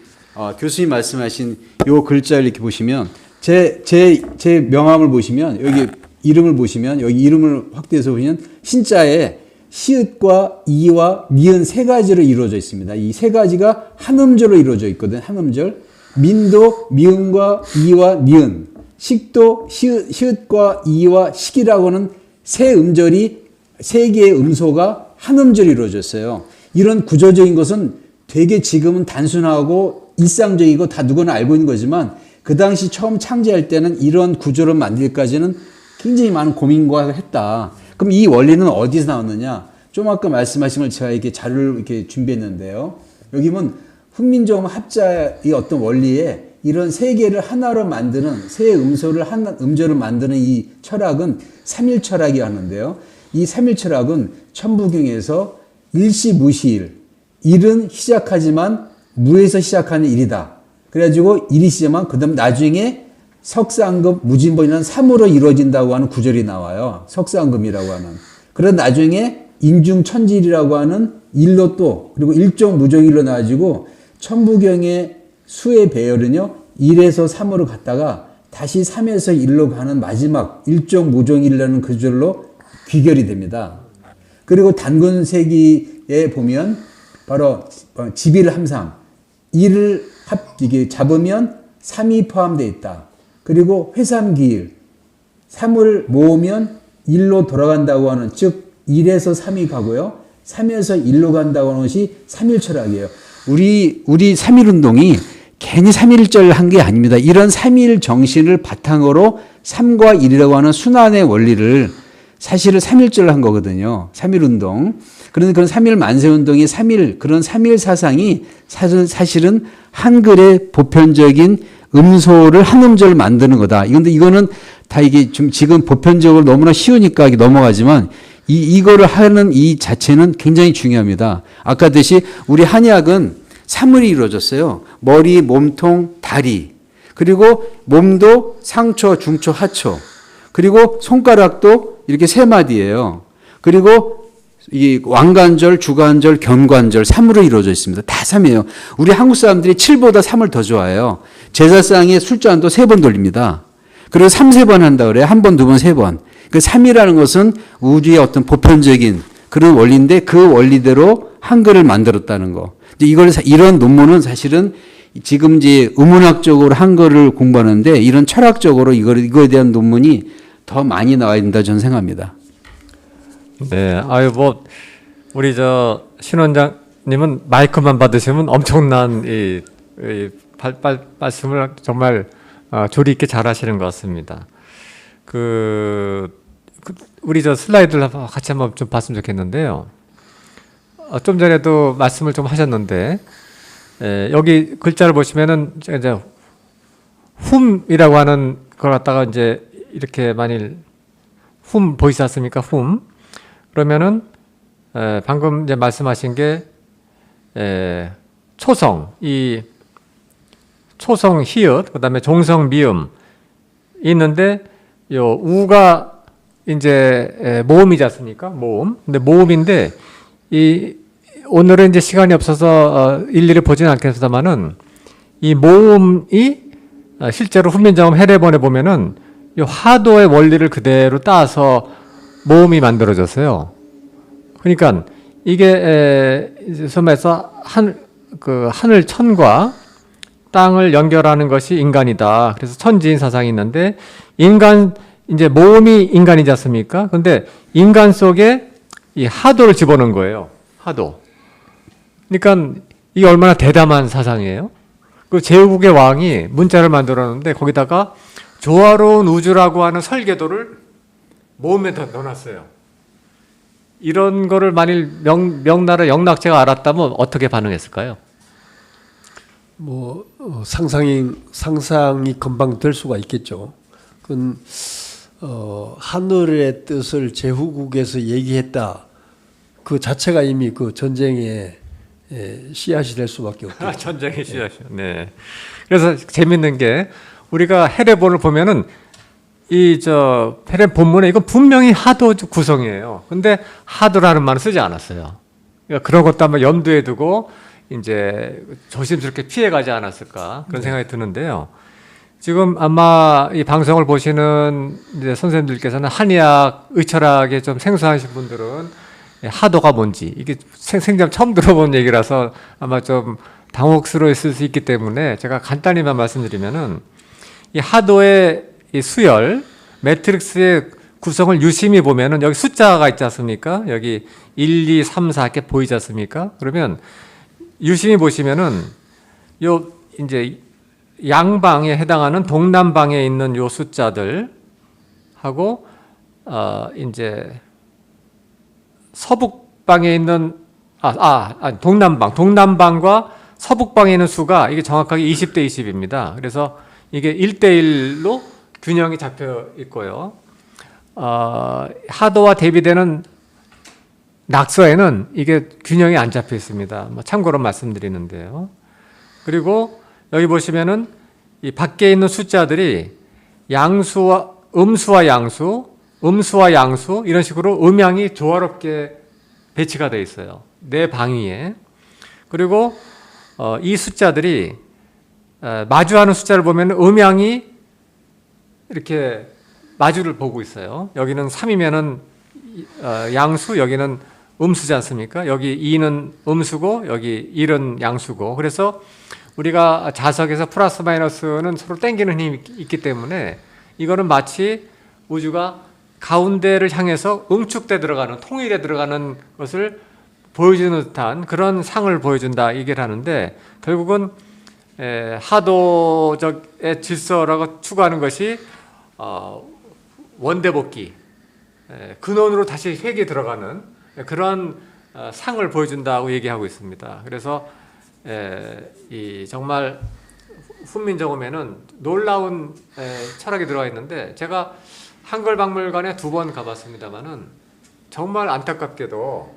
교수님 말씀하신 요 글자를 이렇게 보시면 제 명함을 보시면 여기 이름을 보시면 여기 이름을 확대해서 보시면 신자에 시읒과 이와 니은 세 가지로 이루어져 있습니다. 이 세 가지가 한 음절로 이루어져 있거든요. 한 음절. 민도 미음과 이와 니은, 식도 시읒과 이와 식이라고 하는 세 음절이 세 개의 음소가 한 음절로 이루어졌어요. 이런 구조적인 것은 되게 지금은 단순하고 일상적이고 다 누구나 알고 있는 거지만 그 당시 처음 창제할 때는 이런 구조를 만들기까지는 굉장히 많은 고민과 했다. 그럼 이 원리는 어디서 나왔느냐? 좀 아까 말씀하신 걸 제가 이렇게 자료를 이렇게 준비했는데요. 여기 보면 훈민정음 합자의 어떤 원리에 이런 세 개를 하나로 만드는 세 음소를 한 음절을 만드는 이 철학은 삼일철학이 하는데요. 이 삼일철학은 천부경에서 일시무시일, 일은 시작하지만 무에서 시작하는 일이다. 그래가지고 일이 시작하면 그 다음 나중에 석상금, 무진본이라는 3으로 이루어진다고 하는 구절이 나와요. 석상금이라고 하는. 그런 나중에 인중천질이라고 하는 일로 또 그리고 일종무종일로 나와지고 천부경의 수의 배열은요 1에서 3으로 갔다가 다시 3에서 1로 가는 마지막 일종무종일이라는 구절로 귀결이 됩니다. 그리고 단군세기에 보면 바로 지빌함상 일을 이게 잡으면 3이 포함되어 있다. 그리고 회삼기일 3을 모으면 1로 돌아간다고 하는 즉 1에서 3이 가고요. 3에서 1로 간다고 하는 것이 삼일철학이에요. 우리 3.1운동이 괜히 3.1절 한 게 아닙니다. 이런 3.1 정신을 바탕으로 3과 1이라고 하는 순환의 원리를 사실은 3.1절로 한 거거든요. 3.1운동. 그런 3.1 만세운동이 3.1, 그런 3.1 사상이 사실은 한글의 보편적인 음소를 한 음절 만드는 거다. 그런데 이거는 다 이게 좀 지금 보편적으로 너무나 쉬우니까 넘어가지만 이거를 하는 이 자체는 굉장히 중요합니다. 아까 듯이 우리 한의학은 3을이 이루어졌어요. 머리, 몸통, 다리. 그리고 몸도 상초, 중초, 하초. 그리고 손가락도 이렇게 세 마디예요. 그리고 이 왕관절, 주관절, 견관절 3으로 이루어져 있습니다. 다 3이에요. 우리 한국 사람들이 7보다 3을 더 좋아해요. 제사상에 술잔도 3번 돌립니다. 그리고 3번 한다 그래요. 1번, 2번, 3번. 그 3이라는 것은 우리의 어떤 보편적인 그런 원리인데 그 원리대로 한글을 만들었다는 거. 이런 논문은 사실은 지금 이제 의문학적으로 한글을 공부하는데 이런 철학적으로 이거에 대한 논문이 더 많이 나와야 된다 저는 생각합니다. 네, 우리 신 원장님은 마이크만 받으시면 엄청난 말씀을 정말 조리 있게 잘 하시는 것 같습니다. 우리 슬라이드를 같이 한번 좀 봤으면 좋겠는데요. 좀 전에도 말씀을 좀 하셨는데, 여기 글자를 보시면은, 이제, 훔이라고 하는 걸 갖다가 이제, 이렇게 만일, 훔 보이지 않습니까? 훔. 그러면은, 방금 이제 말씀하신 게, 초성, 초성 히읗, 그 다음에 종성 미음 있는데, 요 우가 이제 모음이지 않습니까? 모음. 근데 모음인데 오늘은 이제 시간이 없어서 일일이 보지는 않겠습니다만은 이 모음이 실제로 훈민정음 해례본에 보면은 이 화도의 원리를 그대로 따서 모음이 만들어졌어요. 그러니까 이게 소매에서 하늘천과 땅을 연결하는 것이 인간이다. 그래서 천지인 사상이 있는데 인간 이제 몸이 인간이지 않습니까? 근데 인간 속에 이 하도를 집어넣은 거예요. 하도. 그러니까 이게 얼마나 대담한 사상이에요. 그 제후국의 왕이 문자를 만들었는데 거기다가 조화로운 우주라고 하는 설계도를 몸에 넣어놨어요. 이런 거를 만일 명나라 영락제가 알았다면 어떻게 반응했을까요? 뭐 상상이 금방 될 수가 있겠죠. 그건 하늘의 뜻을 제후국에서 얘기했다. 그 자체가 이미 그 전쟁의 씨앗이 될 수밖에 없죠. 전쟁의 씨앗이요. 네. 그래서 재밌는 게 우리가 헤레본을 보면은 헤레 본문에 이건 분명히 하도 구성이에요. 근데 하도라는 말을 쓰지 않았어요. 그러니까 그런 것도 한번 염두에 두고 이제 조심스럽게 피해가지 않았을까 그런 생각이 드는데요. 지금 아마 이 방송을 보시는 이제 선생님들께서는 한의학, 의철학에 좀 생소하신 분들은 하도가 뭔지 이게 생전 처음 들어본 얘기라서 아마 좀 당혹스러웠을 수 있기 때문에 제가 간단히만 말씀드리면은 이 하도의 이 수열 매트릭스의 구성을 유심히 보면은 여기 숫자가 있지 않습니까? 여기 1, 2, 3, 4 이렇게 보이지 않습니까? 그러면 유심히 보시면은 요 이제 양방에 해당하는 동남방에 있는 요 숫자들 하고 이제 서북방에 있는 동남방과 서북방에 있는 수가 이게 정확하게 20대 20입니다. 그래서 이게 1대1로 균형이 잡혀 있고요. 하도와 대비되는 낙서에는 이게 균형이 안 잡혀 있습니다. 참고로 말씀드리는데요. 그리고 여기 보시면은 이 밖에 있는 숫자들이 음수와 양수, 음수와 양수 이런 식으로 음양이 조화롭게 배치가 되어 있어요. 내 방위에. 그리고 이 숫자들이 마주하는 숫자를 보면 음양이 이렇게 마주를 보고 있어요. 여기는 3이면은 양수, 여기는 음수지 않습니까? 여기 2는 음수고 여기 1은 양수고. 그래서 우리가 자석에서 플러스 마이너스는 서로 땡기는 힘이 있기 때문에 이거는 마치 우주가 가운데를 향해서 응축돼 들어가는, 통일에 들어가는 것을 보여주는 듯한 그런 상을 보여준다 얘기를 하는데 결국은 하도적의 질서라고 추구하는 것이 원대복귀, 근원으로 다시 회귀에 들어가는 그런 상을 보여준다고 얘기하고 있습니다. 그래서 이 정말 훈민정음에는 놀라운 철학이 들어가 있는데 제가 한글박물관에 2번 가봤습니다만은 정말 안타깝게도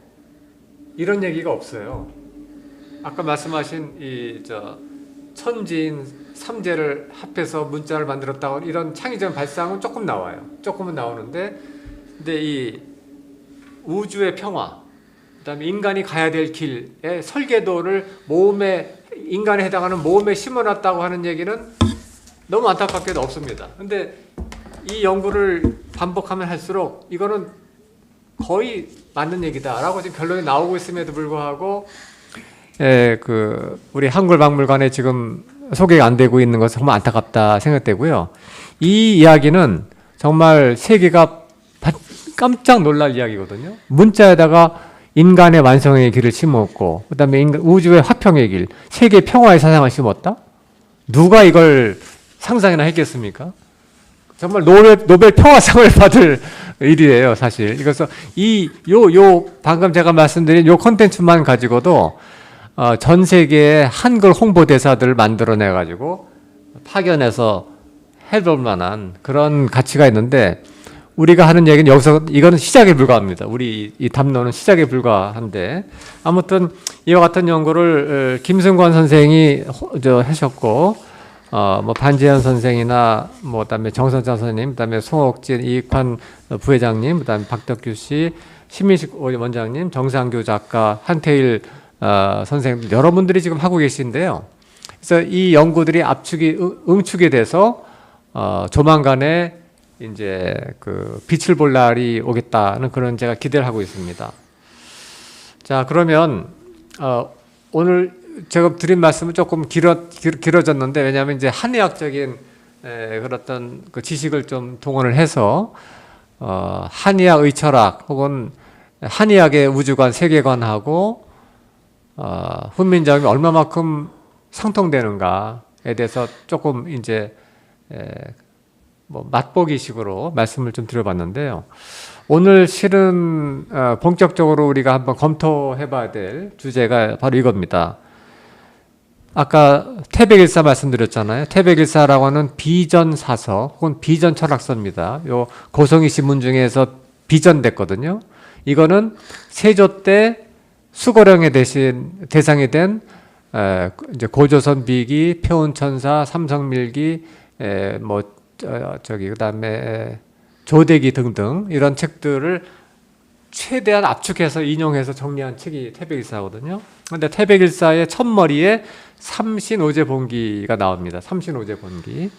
이런 얘기가 없어요. 아까 말씀하신 천지인 삼재를 합해서 문자를 만들었다고 이런 창의적 발상은 조금 나와요. 조금은 나오는데, 근데 이 우주의 평화, 그다음에 인간이 가야 될 길의 설계도를 인간에 해당하는 몸에 심어놨다고 하는 얘기는 너무 안타깝게도 없습니다. 근데 이 연구를 반복하면 할수록 이거는 거의 맞는 얘기다라고 지금 결론이 나오고 있음에도 불구하고 우리 한글박물관에 지금 소개가 안 되고 있는 것은 정말 안타깝다 생각되고요. 이 이야기는 정말 세계가 깜짝 놀랄 이야기거든요. 문자에다가 인간의 완성의 길을 심었고, 그 다음에 우주의 화평의 길, 세계 평화의 사상을 심었다? 누가 이걸 상상이나 했겠습니까? 정말 노벨 평화상을 받을 일이에요, 사실. 그래서 방금 제가 말씀드린 요 콘텐츠만 가지고도 전 세계의 한글 홍보대사들을 만들어내가지고 파견해서 해볼 만한 그런 가치가 있는데, 우리가 하는 얘기는 여기서 이거는 시작에 불과합니다. 우리 이 담론은 시작에 불과한데, 아무튼 이와 같은 연구를 김승관 선생이 하셨고, 반지현 선생이나 그다음에 정선장 선생님, 그다음에 송옥진, 이익환 부회장님, 그다음에 박덕규 씨, 신민식 원장님, 정상규 작가, 한태일 선생님, 여러분들이 지금 하고 계신데요. 그래서 이 연구들이 응축이 돼서 조만간에 이제 빛을 볼 날이 오겠다는 그런 제가 기대를 하고 있습니다. 자, 그러면 오늘 제가 드린 말씀은 조금 길어졌는데, 왜냐하면 이제 한의학적인 그런 그 지식을 좀 동원을 해서 한의학 의철학 혹은 한의학의 우주관 세계관하고 훈민정음이 얼마만큼 상통되는가에 대해서 조금 이제 뭐 맛보기식으로 말씀을 좀 드려봤는데요. 오늘 실은 본격적으로 우리가 한번 검토해봐야 될 주제가 바로 이겁니다. 아까 태백일사 말씀드렸잖아요. 태백일사라고 하는 비전사서 혹은 비전철학서입니다. 요 고성희 씨 문 중에서 비전됐거든요. 이거는 세조 때 수고령의 대상이 된 이제 고조선 비기, 표운천사, 삼성밀기, 그다음에 조대기 등등 이런 책들을 최대한 압축해서 인용해서 정리한 책이 태백일사거든요. 그런데 태백일사의 첫머리에 삼신오제본기가 나옵니다. 삼신오제본기.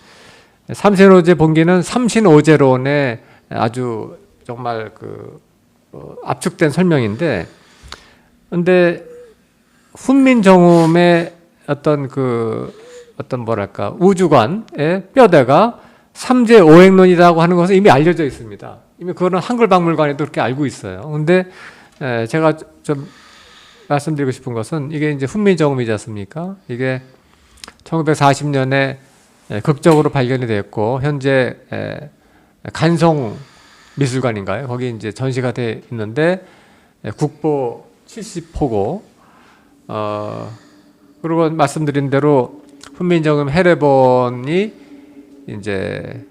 삼신오제본기는 삼신오제론의 아주 정말 압축된 설명인데, 근데 훈민정음의 어떤 뭐랄까 우주관의 뼈대가 삼재오행론이라고 하는 것은 이미 알려져 있습니다. 이미 그거는 한글박물관에도 그렇게 알고 있어요. 근데 제가 좀 말씀드리고 싶은 것은 이게 이제 훈민정음이지 않습니까? 이게 1940년에 극적으로 발견이 됐고 현재 간송미술관인가요? 거기 이제 전시가 돼 있는데 국보 70호고 그리고 말씀드린 대로 훈민정음 해례본이 이제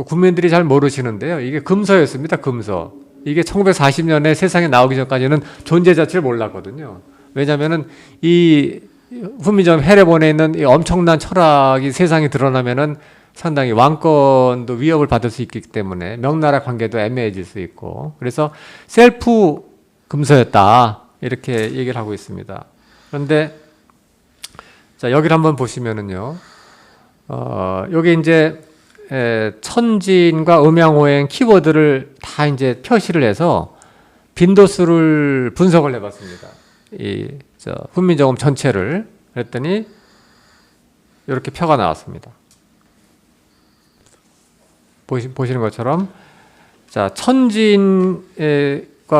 국민들이 잘 모르시는데요. 이게 금서였습니다. 금서. 이게 1940년에 세상에 나오기 전까지는 존재 자체를 몰랐거든요. 왜냐하면은 이 훈민정음 해례본에 있는 이 엄청난 철학이 세상에 드러나면은 상당히 왕권도 위협을 받을 수 있기 때문에 명나라 관계도 애매해질 수 있고, 그래서 셀프 금서였다 이렇게 얘기를 하고 있습니다. 그런데 자, 여기를 한번 보시면은요. 여기 이제 천진과 음양오행 키워드를 다 이제 표시를 해서 빈도수를 분석을 해봤습니다. 훈민정음 전체를 그랬더니 이렇게 표가 나왔습니다. 보시는 것처럼 자, 천진과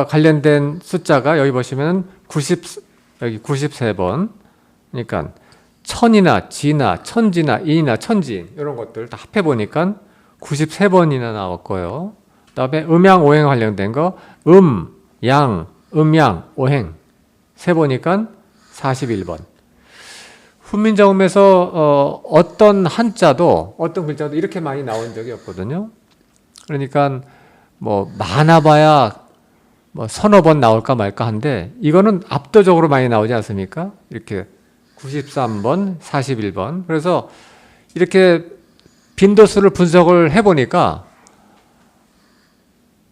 관련된 숫자가 여기 보시면 여기 93번. 그러니까 천이나 지나 천지나 인이나 천진 이런 것들 다 합해 보니까 93번이나 나왔고요. 그다음에 음양 오행 관련된 거 양, 음양, 오행 세 보니까 41번. 훈민정음에서 어떤 한자도 어떤 글자도 이렇게 많이 나온 적이 없거든요. 그러니까 뭐 많아봐야 뭐 서너 번 나올까 말까 한데 이거는 압도적으로 많이 나오지 않습니까? 이렇게 93번, 41번. 그래서 이렇게 빈도수를 분석을 해보니까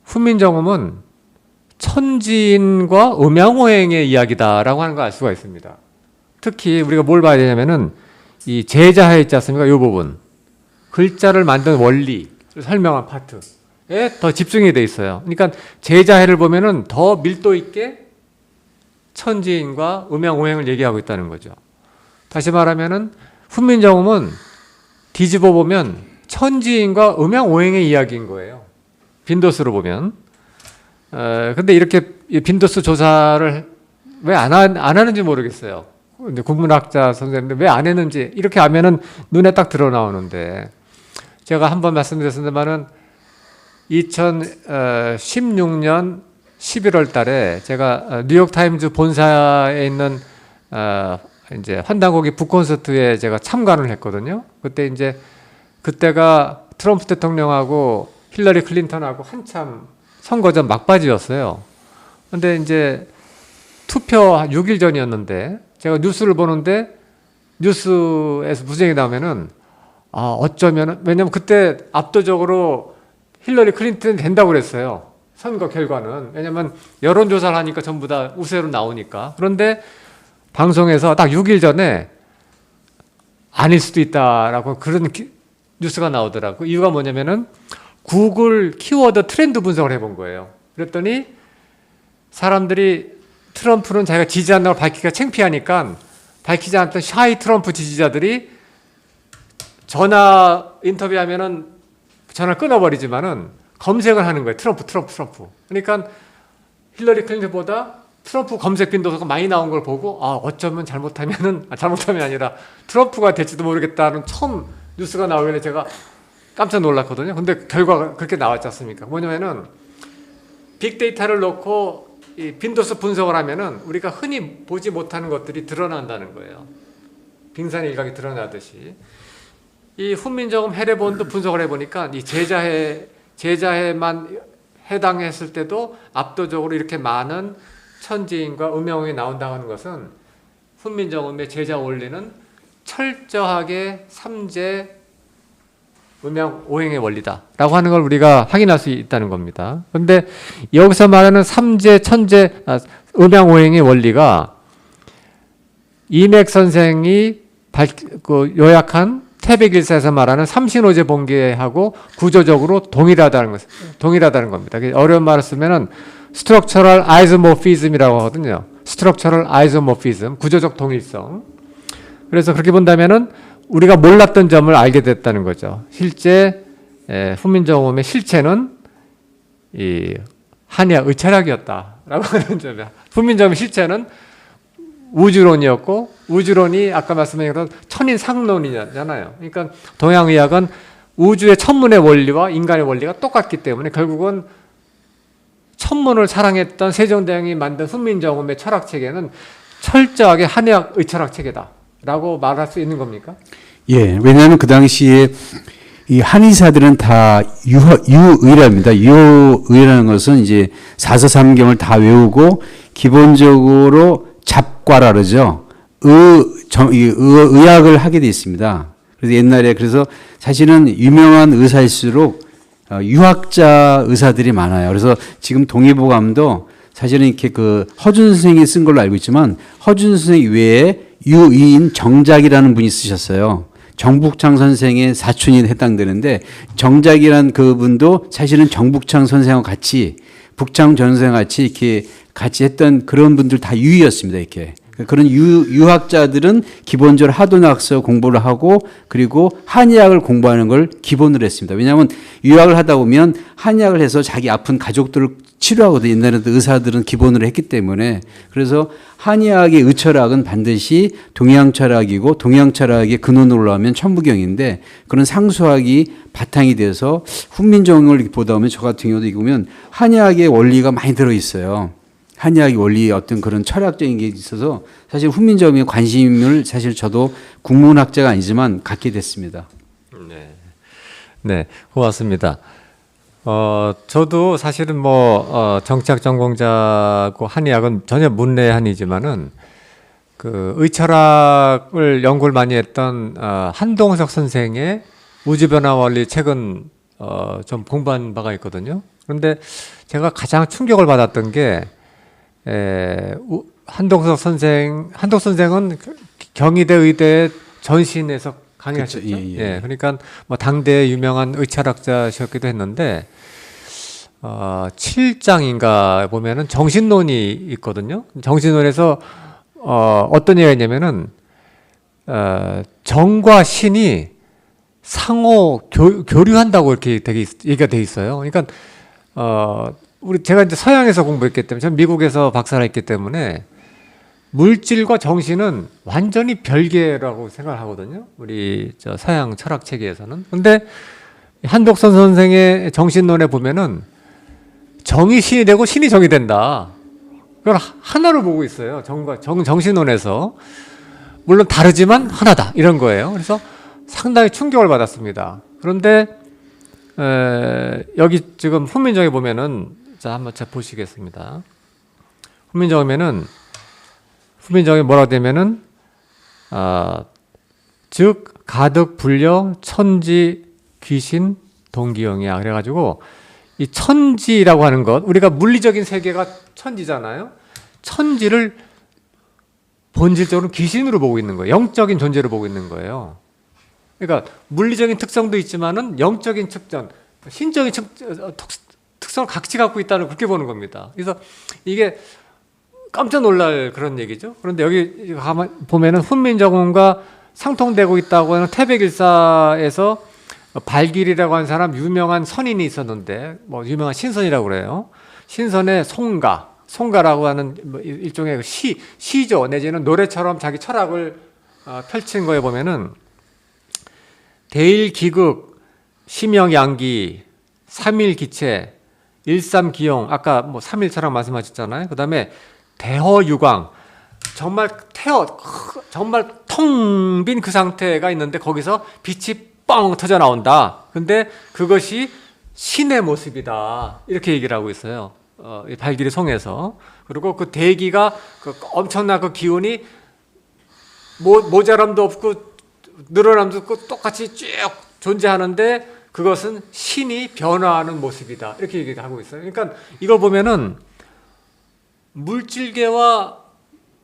훈민정음은 천진과 음양오행의 이야기다라고 하는 걸 알 수가 있습니다. 특히 우리가 뭘 봐야 되냐면은 이 제자해 있지 않습니까? 이 부분. 글자를 만든 원리를 설명한 파트에 더 집중이 돼 있어요. 그러니까 제자해를 보면은 더 밀도 있게 천진과 음양오행을 얘기하고 있다는 거죠. 다시 말하면은 훈민정음은 뒤집어 보면 천지인과 음양오행의 이야기인 거예요. 빈도수로 보면. 근데 이렇게 빈도수 조사를 왜 안 하는지 모르겠어요. 근데 국문학자 선생님들 왜 안 했는지 이렇게 하면은 눈에 딱 드러 나오는데, 제가 한번 말씀드렸습니다만은 2016년 11월 달에 제가 뉴욕타임즈 본사에 있는 이제 환단고기 북콘서트에 제가 참관을 했거든요. 그때가 트럼프 대통령하고 힐러리 클린턴하고 한참 선거전 막바지였어요. 근데 이제 투표 6일 전이었는데 제가 뉴스를 보는데 뉴스에서 무슨 얘기 나오면은 어쩌면, 왜냐면 그때 압도적으로 힐러리 클린턴이 된다고 그랬어요. 선거 결과는. 왜냐면 여론조사를 하니까 전부 다 우세로 나오니까. 그런데 방송에서 딱 6일 전에 아닐 수도 있다라고 그런 뉴스가 나오더라고요. 이유가 뭐냐면은 구글 키워드 트렌드 분석을 해본 거예요. 그랬더니 사람들이 트럼프는 자기가 지지한다고 밝히기가 창피하니까 밝히지 않던 샤이 트럼프 지지자들이 전화 인터뷰하면은 전화를 끊어버리지만은 검색을 하는 거예요. 트럼프. 그러니까 힐러리 클린턴보다 트럼프 검색 빈도수가 많이 나온 걸 보고 어쩌면 잘못하면 아니라 트럼프가 될지도 모르겠다는 처음 뉴스가 나오길래 제가 깜짝 놀랐거든요. 근데 결과가 그렇게 나왔지 않습니까? 뭐냐면은 빅데이터를 놓고 이 빈도수 분석을 하면은 우리가 흔히 보지 못하는 것들이 드러난다는 거예요. 빙산의 일각이 드러나듯이. 이 훈민정음 해례본도 분석을 해보니까 이 제자해만 해당했을 때도 압도적으로 이렇게 많은 천지인과 음양오행이 나온다는 것은 훈민정음의 제자 원리는 철저하게 삼재 음양오행의 원리다라고 하는 걸 우리가 확인할 수 있다는 겁니다. 그런데 여기서 말하는 삼재, 천재, 음양오행의 원리가 이맥 선생이 요약한 태백일사에서 말하는 삼신오제 본계하고 구조적으로 동일하다는 겁니다. 어려운 말을 쓰면은 structural isomorphism이라고 하거든요. structural isomorphism, 구조적 동일성. 그래서 그렇게 본다면은 우리가 몰랐던 점을 알게 됐다는 거죠. 실제 훈민정음의 실체는 이 한의학 의철학이었다라고 하는 점이야. 훈민정음의 실체는 우주론이었고 우주론이 아까 말씀드린 것처럼 천인상론이잖아요. 그러니까 동양의학은 우주의 천문의 원리와 인간의 원리가 똑같기 때문에 결국은 천문을 사랑했던 세종대왕이 만든 훈민정음의 철학체계는 철저하게 한의학 의철학체계다라고 말할 수 있는 겁니까? 예, 왜냐하면 그 당시에 이 한의사들은 다 유의랍니다. 유의라는 것은 이제 사서삼경을 다 외우고 기본적으로 잡과라 그러죠. 의학을 하게 돼 있습니다. 그래서 옛날에 그래서 사실은 유명한 의사일수록 유학자 의사들이 많아요. 그래서 지금 동의보감도 사실은 이렇게 그 허준 선생이 쓴 걸로 알고 있지만 허준 선생 외에 유의인 정작이라는 분이 쓰셨어요. 정북창 선생의 사촌이 해당되는데 정작이란 그분도 사실은 정북창 선생과 같이 북창 전선생과 같이 이렇게 같이 했던 그런 분들 다 유의였습니다. 이렇게. 그런 유학자들은 기본적으로 하도낙서 공부를 하고 그리고 한의학을 공부하는 걸 기본으로 했습니다. 왜냐하면 유학을 하다 보면 한의학을 해서 자기 아픈 가족들을 치료하거든요. 옛날에도 의사들은 기본으로 했기 때문에. 그래서 한의학의 의철학은 반드시 동양 철학이고 동양 철학의 근원으로 하면 천부경인데 그런 상수학이 바탕이 돼서 훈민정음을 보다 보면 저 같은 경우도 보면 한의학의 원리가 많이 들어있어요. 한의학의 원리의 어떤 그런 철학적인 게 있어서 사실 훈민정음에 관심을 사실 저도 국문학자가 아니지만 갖게 됐습니다. 네, 고맙습니다. 저도 사실은 정치학 전공자고 한의학은 전혀 문외한이지만은 그 의철학을 연구를 많이 했던 한동석 선생의 우주변화 원리 책은 좀 공부한 바가 있거든요. 그런데 제가 가장 충격을 받았던 게 한동석 선생은 경희대 의대 전신에서 강의하셨죠. 그렇죠. 예. 예, 그러니까 당대 유명한 의철학자셨기도 했는데 7장인가 보면은 정신론이 있거든요. 정신론에서 어떤 얘기가 있냐면은 정과 신이 상호 교류한다고 이렇게 얘기가 돼 있어요. 그러니까 제가 이제 서양에서 공부했기 때문에 저는 미국에서 박사를 했기 때문에 물질과 정신은 완전히 별개라고 생각을 하거든요. 우리 서양 철학 체계에서는. 근데 한독선 선생의 정신론에 보면은 정이 신이 되고 신이 정이 된다. 그걸 하나로 보고 있어요. 정신론에서. 물론 다르지만 하나다. 이런 거예요. 그래서 상당히 충격을 받았습니다. 그런데 여기 지금 훈민정음에 보면은 자, 한번 보시겠습니다. 훈민정음에 뭐라고 되면은, 즉, 가득 불려 천지 귀신 동기영이야. 그래가지고, 이 천지라고 하는 것, 우리가 물리적인 세계가 천지잖아요. 천지를 본질적으로 귀신으로 보고 있는 거예요. 영적인 존재로 보고 있는 거예요. 그러니까, 물리적인 특성도 있지만은 영적인 특성, 신적인 특성을 같이 갖고 있다는 그렇게 보는 겁니다. 그래서 이게 깜짝 놀랄 그런 얘기죠. 그런데 여기 가만 보면은 훈민정음과 상통되고 있다고 하는 태백일사에서 발길이라고 하는 사람 유명한 선인이 있었는데 뭐 유명한 신선이라고 그래요. 신선의 송가라고 하는 뭐 일종의 시죠. 내지는 노래처럼 자기 철학을 펼친 거에 보면은 대일기극, 심영양기, 삼일기체, 일삼기용 아까 뭐 삼일처럼 말씀하셨잖아요. 그다음에 대허유광 정말 정말 텅 빈 그 상태가 있는데 거기서 빛이 뻥 터져 나온다. 근데 그것이 신의 모습이다. 이렇게 얘기를 하고 있어요. 이 발길이 송에서. 그리고 그 대기가 그 엄청난 그 기운이 모자람도 없고 늘어남도 없고 똑같이 쭉 존재하는데 그것은 신이 변화하는 모습이다. 이렇게 얘기를 하고 있어요. 그러니까 이걸 보면은 물질계와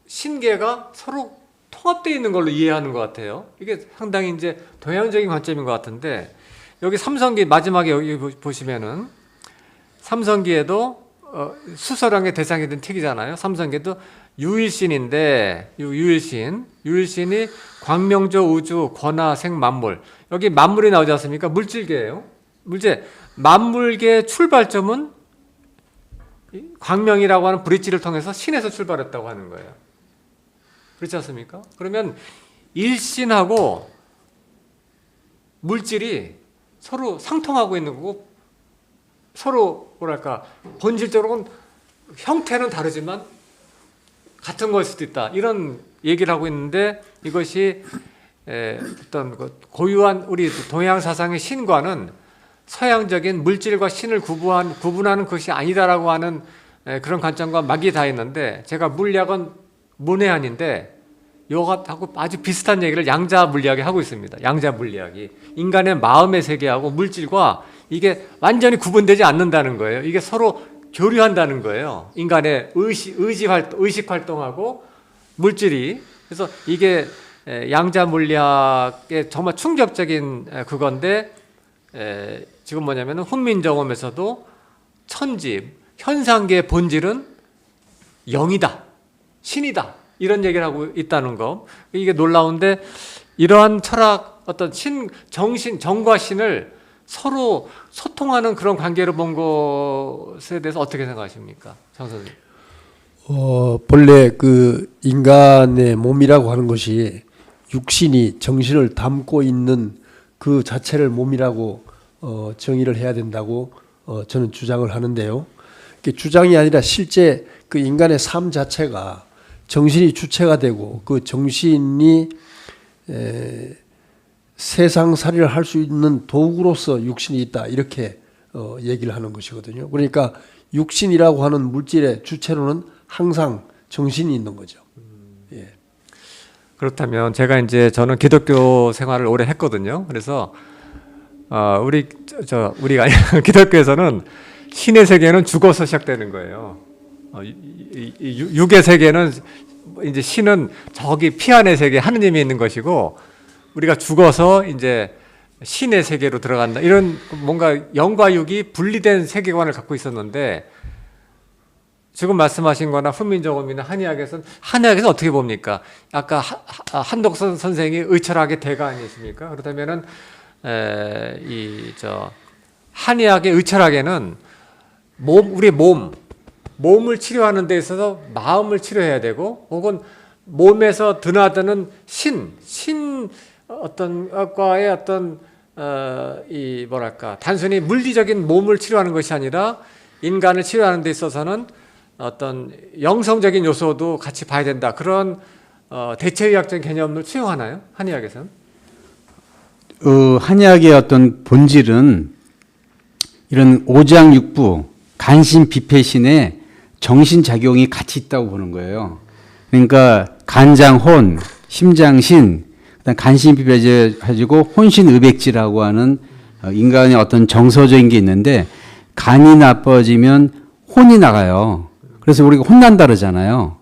신계가 서로 통합되어 있는 걸로 이해하는 것 같아요. 이게 상당히 이제 동양적인 관점인 것 같은데 여기 삼성기 마지막에 여기 보시면은 삼성기에도 수설왕의 대상이 된 책이잖아요. 삼성기도 유일신인데 유일신이 광명조 우주 권하 생 만물 여기 만물이 나오지 않습니까? 물질계예요. 만물계 출발점은 광명이라고 하는 브릿지를 통해서 신에서 출발했다고 하는 거예요. 그렇지 않습니까? 그러면 일신하고 물질이 서로 상통하고 있는 거고 서로 뭐랄까 본질적으로는 형태는 다르지만 같은 걸 수도 있다. 이런 얘기를 하고 있는데 이것이 어떤 고유한 우리 동양 사상의 신과는 서양적인 물질과 신을 구분하는 것이 아니다라고 하는 그런 관점과 막이 다 있는데 제가 물리학은 문외한인데 이것하고 아주 비슷한 얘기를 양자 물리학이 하고 있습니다. 양자 물리학이 인간의 마음의 세계하고 물질과 이게 완전히 구분되지 않는다는 거예요. 이게 서로 교류한다는 거예요. 인간의 의식 활동하고 물질이 그래서 이게 양자 물리학의 정말 충격적인 그건데 지금 뭐냐면은 훈민정음에서도 천지 현상계의 본질은 영이다, 신이다 이런 얘기를 하고 있다는 거 이게 놀라운데 이러한 철학 어떤 정과 신을 서로 소통하는 그런 관계를 본 것에 대해서 어떻게 생각하십니까, 장 선생님? 본래 그 인간의 몸이라고 하는 것이 육신이 정신을 담고 있는 그 자체를 몸이라고 정의를 해야 된다고 저는 주장을 하는데요. 주장이 아니라 실제 그 인간의 삶 자체가 정신이 주체가 되고 그 정신이 세상살이를 할 수 있는 도구로서 육신이 있다 이렇게 얘기를 하는 것이거든요. 그러니까 육신이라고 하는 물질의 주체로는 항상 정신이 있는 거죠. 예. 그렇다면 제가 이제 저는 기독교 생활을 오래 했거든요. 그래서 우리가 기독교에서는 신의 세계는 죽어서 시작되는 거예요. 육의 세계는 이제 신은 저기 피 안의 세계 하느님이 있는 것이고 우리가 죽어서 이제 신의 세계로 들어간다. 이런 뭔가 영과 육이 분리된 세계관을 갖고 있었는데 지금 말씀하신 거나 훈민정음이나 한의학에서는 어떻게 봅니까? 아까 한독선 선생이 의철학의 대가 아니십니까? 그렇다면은 한의학의 의철학에는 우리 몸을 치료하는 데 있어서 마음을 치료해야 되고 혹은 몸에서 드나드는 어떤 과의 어떤 이 뭐랄까 단순히 물리적인 몸을 치료하는 것이 아니라 인간을 치료하는 데 있어서는 어떤 영성적인 요소도 같이 봐야 된다. 그런 대체의학적인 개념을 수용하나요? 한의학에서는? 한의학의 어떤 본질은 이런 오장육부, 간신, 비폐신의 정신작용이 같이 있다고 보는 거예요. 그러니까 간장혼, 심장신, 그다음 간신, 비폐 가지고 혼신의백지라고 하는 인간의 어떤 정서적인 게 있는데 간이 나빠지면 혼이 나가요. 그래서 우리가 혼난다 그러잖아요.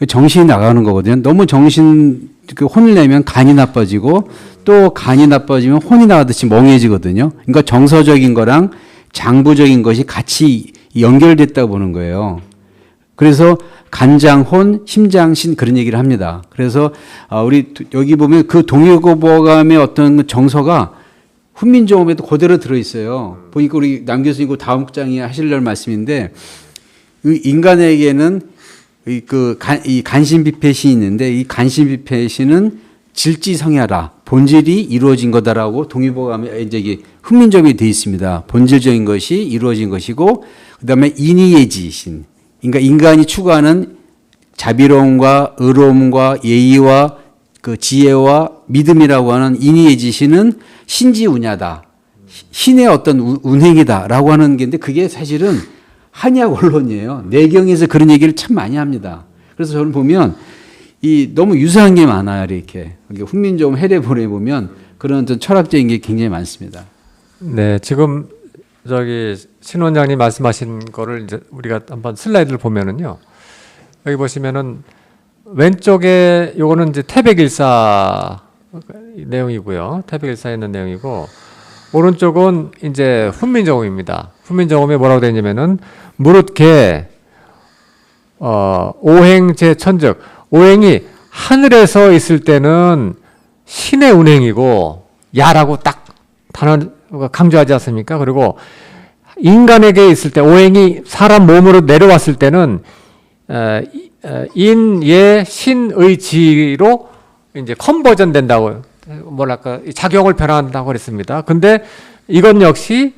정신이 나가는 거거든요. 너무 혼을 내면 간이 나빠지고 또 간이 나빠지면 혼이 나가듯이 멍해지거든요. 그러니까 정서적인 거랑 장부적인 것이 같이 연결됐다고 보는 거예요. 그래서 간장혼, 심장신 그런 얘기를 합니다. 그래서 우리 여기 보면 그 동의보감의 어떤 정서가 훈민정음에도 그대로 들어있어요. 보니까 우리 남 교수님 그 다음 장에 하실 말씀인데 이 인간에게는 이 간신비패신이 있는데 이 간신비패신은 질지성야라 본질이 이루어진 거다라고 동의보감에 이제 이게 훈민정음이 되어 있습니다. 본질적인 것이 이루어진 것이고 그다음에 인의예지신 그러니까 인간이 추구하는 자비로움과 의로움과 예의와 그 지혜와 믿음이라고 하는 인의예지신은 신지운야다. 신의 어떤 운행이다라고 하는 게인데 그게 사실은 한의학 원론이에요. 내경에서 그런 얘기를 참 많이 합니다. 그래서 저는 보면 너무 유사한 게 많아요. 이렇게 훈민정음 해례본에 보면 그런 어떤 철학적인 게 굉장히 많습니다. 네, 지금 저기 신 원장님 말씀하신 거를 이제 우리가 한번 슬라이드를 보면은요. 여기 보시면은 왼쪽에 요거는 이제 태백일사 내용이고요. 태백일사에 있는 내용이고 오른쪽은 이제 훈민정음입니다. 훈민정음에 뭐라고 되어 있냐면은 무릇개 오행제 천적 오행이 하늘에서 있을 때는 신의 운행이고 야라고 딱 단어 강조하지 않습니까? 그리고 인간에게 있을 때 오행이 사람 몸으로 내려왔을 때는 인예 신의 지로 이제 컨버전 된다고 뭐랄까 작용을 변환한다고 그랬습니다. 근데 이건 역시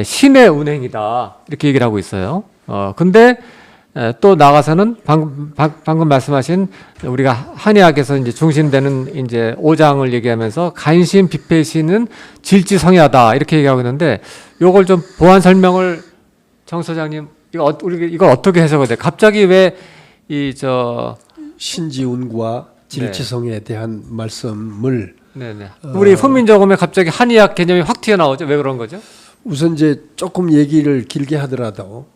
신의 운행이다 이렇게 얘기를 하고 있어요. 근데 또 나가서는 방금 말씀하신 우리가 한의학에서 이제 중심되는 이제 오장을 얘기하면서 간신 비패신은 질지성야다 이렇게 얘기하고 있는데 요걸 좀 보완 설명을 정 소장님 이거 어떻게 해석을 돼? 갑자기 왜 신지운과 질지성에 대한 말씀을 네네. 우리 훈민정음에 갑자기 한의학 개념이 확 튀어나오죠. 왜 그런 거죠? 우선 이제 조금 얘기를 길게 하더라도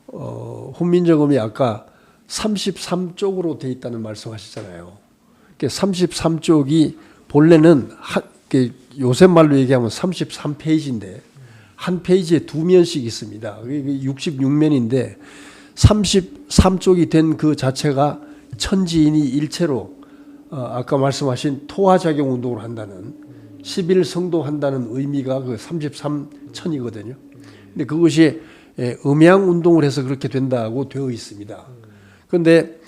훈민정음이 아까 33쪽으로 돼 있다는 말씀하시잖아요. 33쪽이 본래는 요새 말로 얘기하면 33페이지인데 한 페이지에 2면씩 있습니다. 66면인데 33쪽이 된 그 자체가 천지인이 일체로 아까 말씀하신 토화작용 운동을 한다는 11성도 한다는 의미가 그 33천이거든요. 근데 그것이 음양 운동을 해서 그렇게 된다고 되어 있습니다. 그런데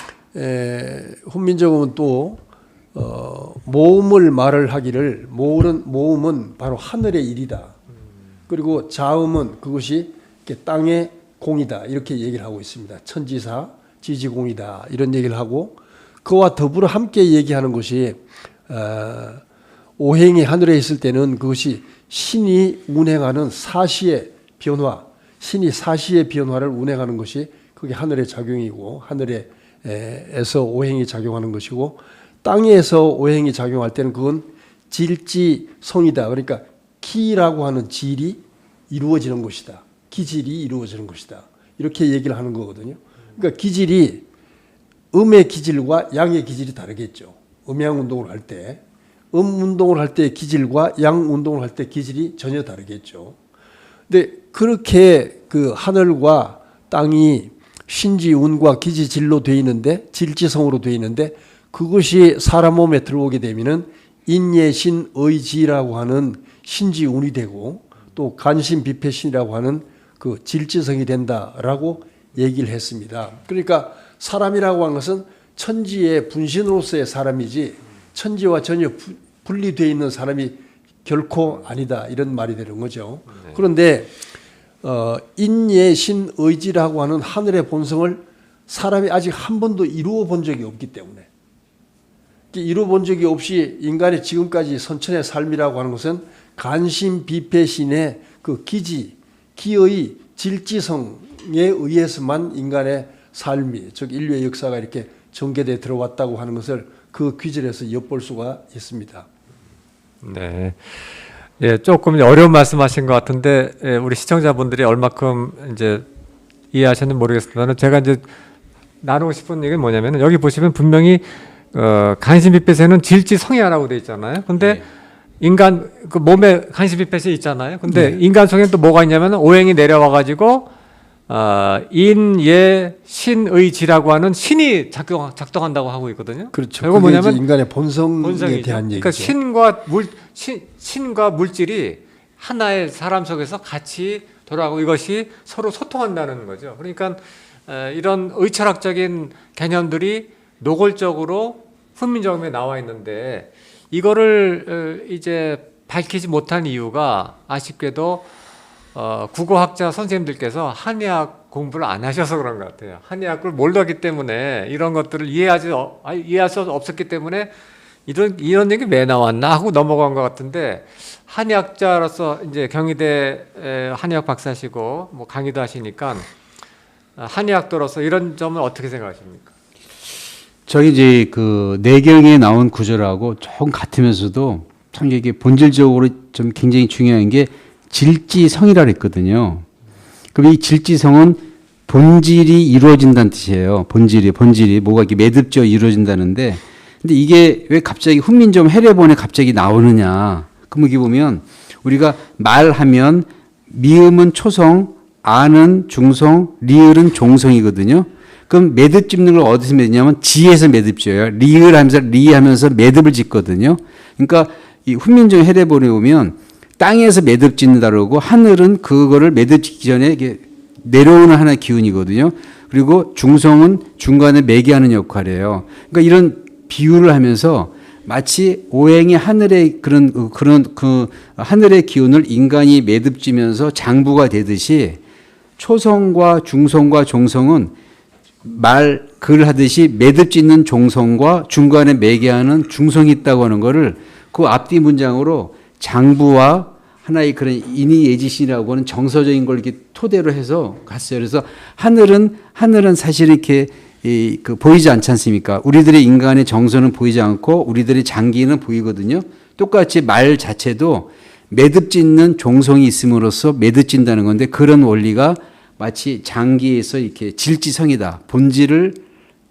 훈민정음은 또 모음을 말을 하기를 모음은 바로 하늘의 일이다. 그리고 자음은 그것이 땅의 공이다. 이렇게 얘기를 하고 있습니다. 천지사 지지공이다. 이런 얘기를 하고 그와 더불어 함께 얘기하는 것이 오행이 하늘에 있을 때는 그것이 신이 운행하는 사시의 변화, 신이 사시의 변화를 운행하는 것이 그게 하늘의 작용이고 하늘에서 오행이 작용하는 것이고 땅에서 오행이 작용할 때는 그건 질지성이다. 그러니까 기라고 하는 질이 이루어지는 것이다. 기질이 이루어지는 것이다. 이렇게 얘기를 하는 거거든요. 그러니까 기질이 음의 기질과 양의 기질이 다르겠죠. 음양 운동을 할 때, 운동을 할 때 기질과 양 운동을 할 때 기질이 전혀 다르겠죠. 근데 그렇게 그 하늘과 땅이 신지운과 기지질로 되어 있는데 질지성으로 되어 있는데 그것이 사람 몸에 들어오게 되면은 인예신의지라고 하는 신지운이 되고 또 간신비패신이라고 하는 그 질지성이 된다라고 얘기를 했습니다. 그러니까 사람이라고 하는 것은 천지의 분신으로서의 사람이지 천지와 전혀 분리되어 있는 사람이 결코 아니다 이런 말이 되는 거죠. 네. 그런데 인예신의지라고 하는 하늘의 본성을 사람이 아직 한 번도 이루어 본 적이 없기 때문에 이루어 본 적이 없이 인간의 지금까지 선천의 삶이라고 하는 것은 간신비패신의 그 기의 질지성에 의해서만 인간의 삶이 즉 인류의 역사가 이렇게 전개돼 들어왔다고 하는 것을 그 귀절에서 엿볼 수가 있습니다. 네, 예, 조금 어려운 말씀하신 것 같은데 우리 시청자분들이 얼마큼 이제 이해하셨는지 모르겠습니다만 제가 이제 나누고 싶은 얘기는 뭐냐면은 여기 보시면 분명히 간신비패세는 질지성야라고 돼 있잖아요. 근데 네. 인간 그 몸에 간신비패세 있잖아요. 근데 네. 인간 속에는 또 뭐가 있냐면 오행이 내려와 가지고 인예 신의지라고 하는 신이 작동한다고 하고 있거든요. 그렇죠. 결국 그게 뭐냐면 이제 인간의 본성에 본성이죠. 대한 얘기죠. 그러니까 신과 물질이 하나의 사람 속에서 같이 돌아가고 이것이 서로 소통한다는 거죠. 그러니까 이런 의철학적인 개념들이 노골적으로 훈민정음에 나와 있는데 이거를 이제 밝히지 못한 이유가 아쉽게도 국어학자 선생님들께서 한의학 공부를 안 하셔서 그런 것 같아요. 한의학을 몰랐기 때문에 이런 것들을 이해할 수 없었기 때문에 이런 얘기 왜 나왔나 하고 넘어간 것 같은데 한의학자로서 이제 경희대 한의학 박사시고 뭐 강의도 하시니까 한의학도로서 이런 점은 어떻게 생각하십니까? 저희 이제 그 내경에 나온 구절하고 조금 같으면서도 참 이게 본질적으로 좀 굉장히 중요한 게 질지성이라 그랬거든요. 그럼 이 질지성은 본질이 이루어진다는 뜻이에요. 본질이 뭐가 이렇게 매듭져 이루어진다는데, 근데 이게 왜 갑자기 훈민정음 해례본에 갑자기 나오느냐? 그럼 여기 보면 우리가 말하면 미음은 초성, 아는 중성, 리을은 종성이거든요. 그럼 매듭 짓는 걸 어디서 맺냐면 지에서 매듭 지어요. 리을 하면서 리하면서 매듭을 짓거든요. 그러니까 이 훈민정음 해례본에 보면 땅에서 매듭 짓는다 그러고 하늘은 그거를 매듭 짓기 전에 이게 내려오는 하나의 기운이거든요. 그리고 중성은 중간에 매개하는 역할이에요. 그러니까 이런 비유를 하면서 마치 오행이 하늘의 그런 그 하늘의 기운을 인간이 매듭지면서 장부가 되듯이 초성과 중성과 종성은 글 하듯이 매듭짓는 종성과 중간에 매개하는 중성이 있다고 하는 거를 그 앞뒤 문장으로 장부와 하나의 그런 인의예지신이라고 하는 정서적인 걸 이렇게 토대로 해서 갔어요. 그래서 하늘은 사실 이렇게 보이지 않지 않습니까? 우리들의 인간의 정서는 보이지 않고 우리들의 장기는 보이거든요. 똑같이 말 자체도 매듭짓는 종성이 있음으로써 매듭진다는 건데 그런 원리가 마치 장기에서 이렇게 질지성이다. 본질을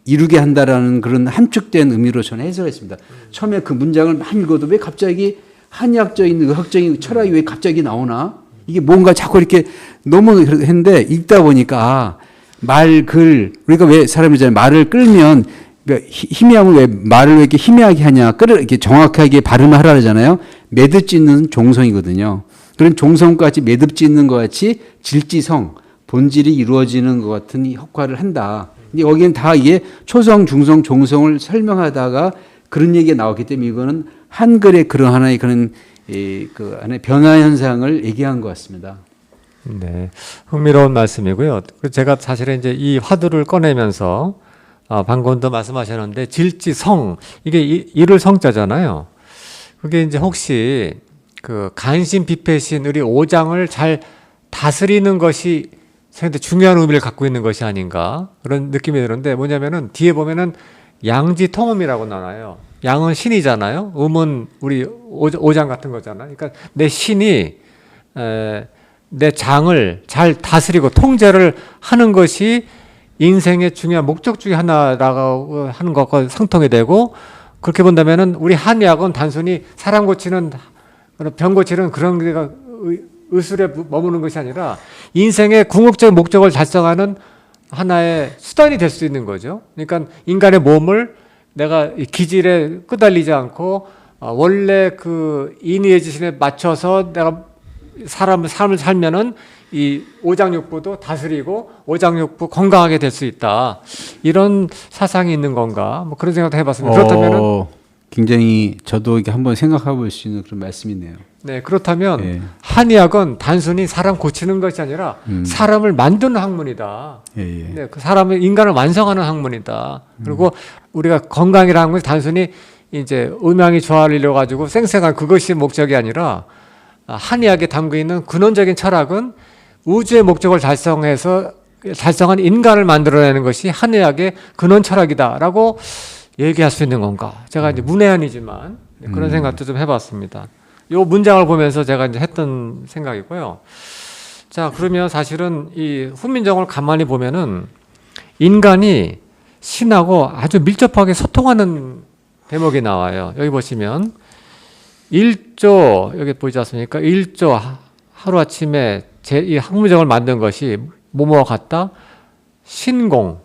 이루게 한다라는 그런 함축된 의미로 저는 해석했습니다. 처음에 그 문장을 막 읽어도 왜 갑자기 한의학적인 의학적인 철학이 왜 갑자기 나오나? 이게 뭔가 자꾸 이렇게 너무 했는데 읽다 보니까 우리가 왜 사람이잖아요. 말을 끌면 희미하면 왜 말을 왜 이렇게 희미하게 하냐? 이렇게 정확하게 발음을 하라 그러잖아요. 매듭 짓는 종성이거든요. 그런 종성까지 매듭 짓는 것 같이 질지성, 본질이 이루어지는 것 같은 이 역할을 한다. 근데 여기는 다 이게 초성, 중성, 종성을 설명하다가 그런 얘기가 나왔기 때문에 이거는 한글의 그런 하나의 그런 그 하나의 변화 현상을 얘기한 것 같습니다. 네, 흥미로운 말씀이고요. 제가 사실은 이제 이 화두를 꺼내면서 방금도 말씀하셨는데 질지성 이게 이를 성자잖아요. 그게 이제 혹시 그 간신, 비패신, 우리 오장을 잘 다스리는 것이 상당히 중요한 의미를 갖고 있는 것이 아닌가 그런 느낌이 드는데 뭐냐면은 뒤에 보면은 양지통음이라고 나와요. 양은 신이잖아요. 음은 우리 오장 같은 거잖아요. 그러니까 내 신이 내 장을 잘 다스리고 통제를 하는 것이 인생의 중요한 목적 중에 하나라고 하는 것과 상통이 되고 그렇게 본다면은 우리 한의학은 단순히 사람 고치는 병 고치는 그런 데가 의술에 머무는 것이 아니라 인생의 궁극적인 목적을 달성하는 하나의 수단이 될 수 있는 거죠. 그러니까 인간의 몸을 내가 기질에 끄달리지 않고 원래 그 인의의 지신에 맞춰서 내가 삶을 살면은 이 오장육부도 다스리고 오장육부 건강하게 될 수 있다. 이런 사상이 있는 건가? 뭐 그런 생각도 해봤습니다. 그렇다면은 굉장히 저도 이렇게 한번 생각해 볼 수 있는 그런 말씀이네요. 네, 그렇다면 한의학은 단순히 사람 고치는 것이 아니라 사람을 만드는 학문이다. 네, 그 사람의 인간을 완성하는 학문이다. 그리고 우리가 건강이라는 것이 단순히 이제 음양이 조화를 가지고 쌩쌩한 그것이 목적이 아니라 한의학에 담겨 있는 근원적인 철학은 우주의 목적을 달성한 인간을 만들어내는 것이 한의학의 근원 철학이다라고 얘기할 수 있는 건가? 제가 이제 문외한이지만 그런 생각도 좀 해봤습니다. 이 문장을 보면서 제가 이제 했던 생각이고요. 자, 그러면 사실은 이 훈민정음을 가만히 보면은 인간이 신하고 아주 밀접하게 소통하는 대목이 나와요. 여기 보시면 1조 여기 보이지 않습니까? 1조 하루아침에 이 학문정을 만든 것이 뭐뭐와 같다? 신공,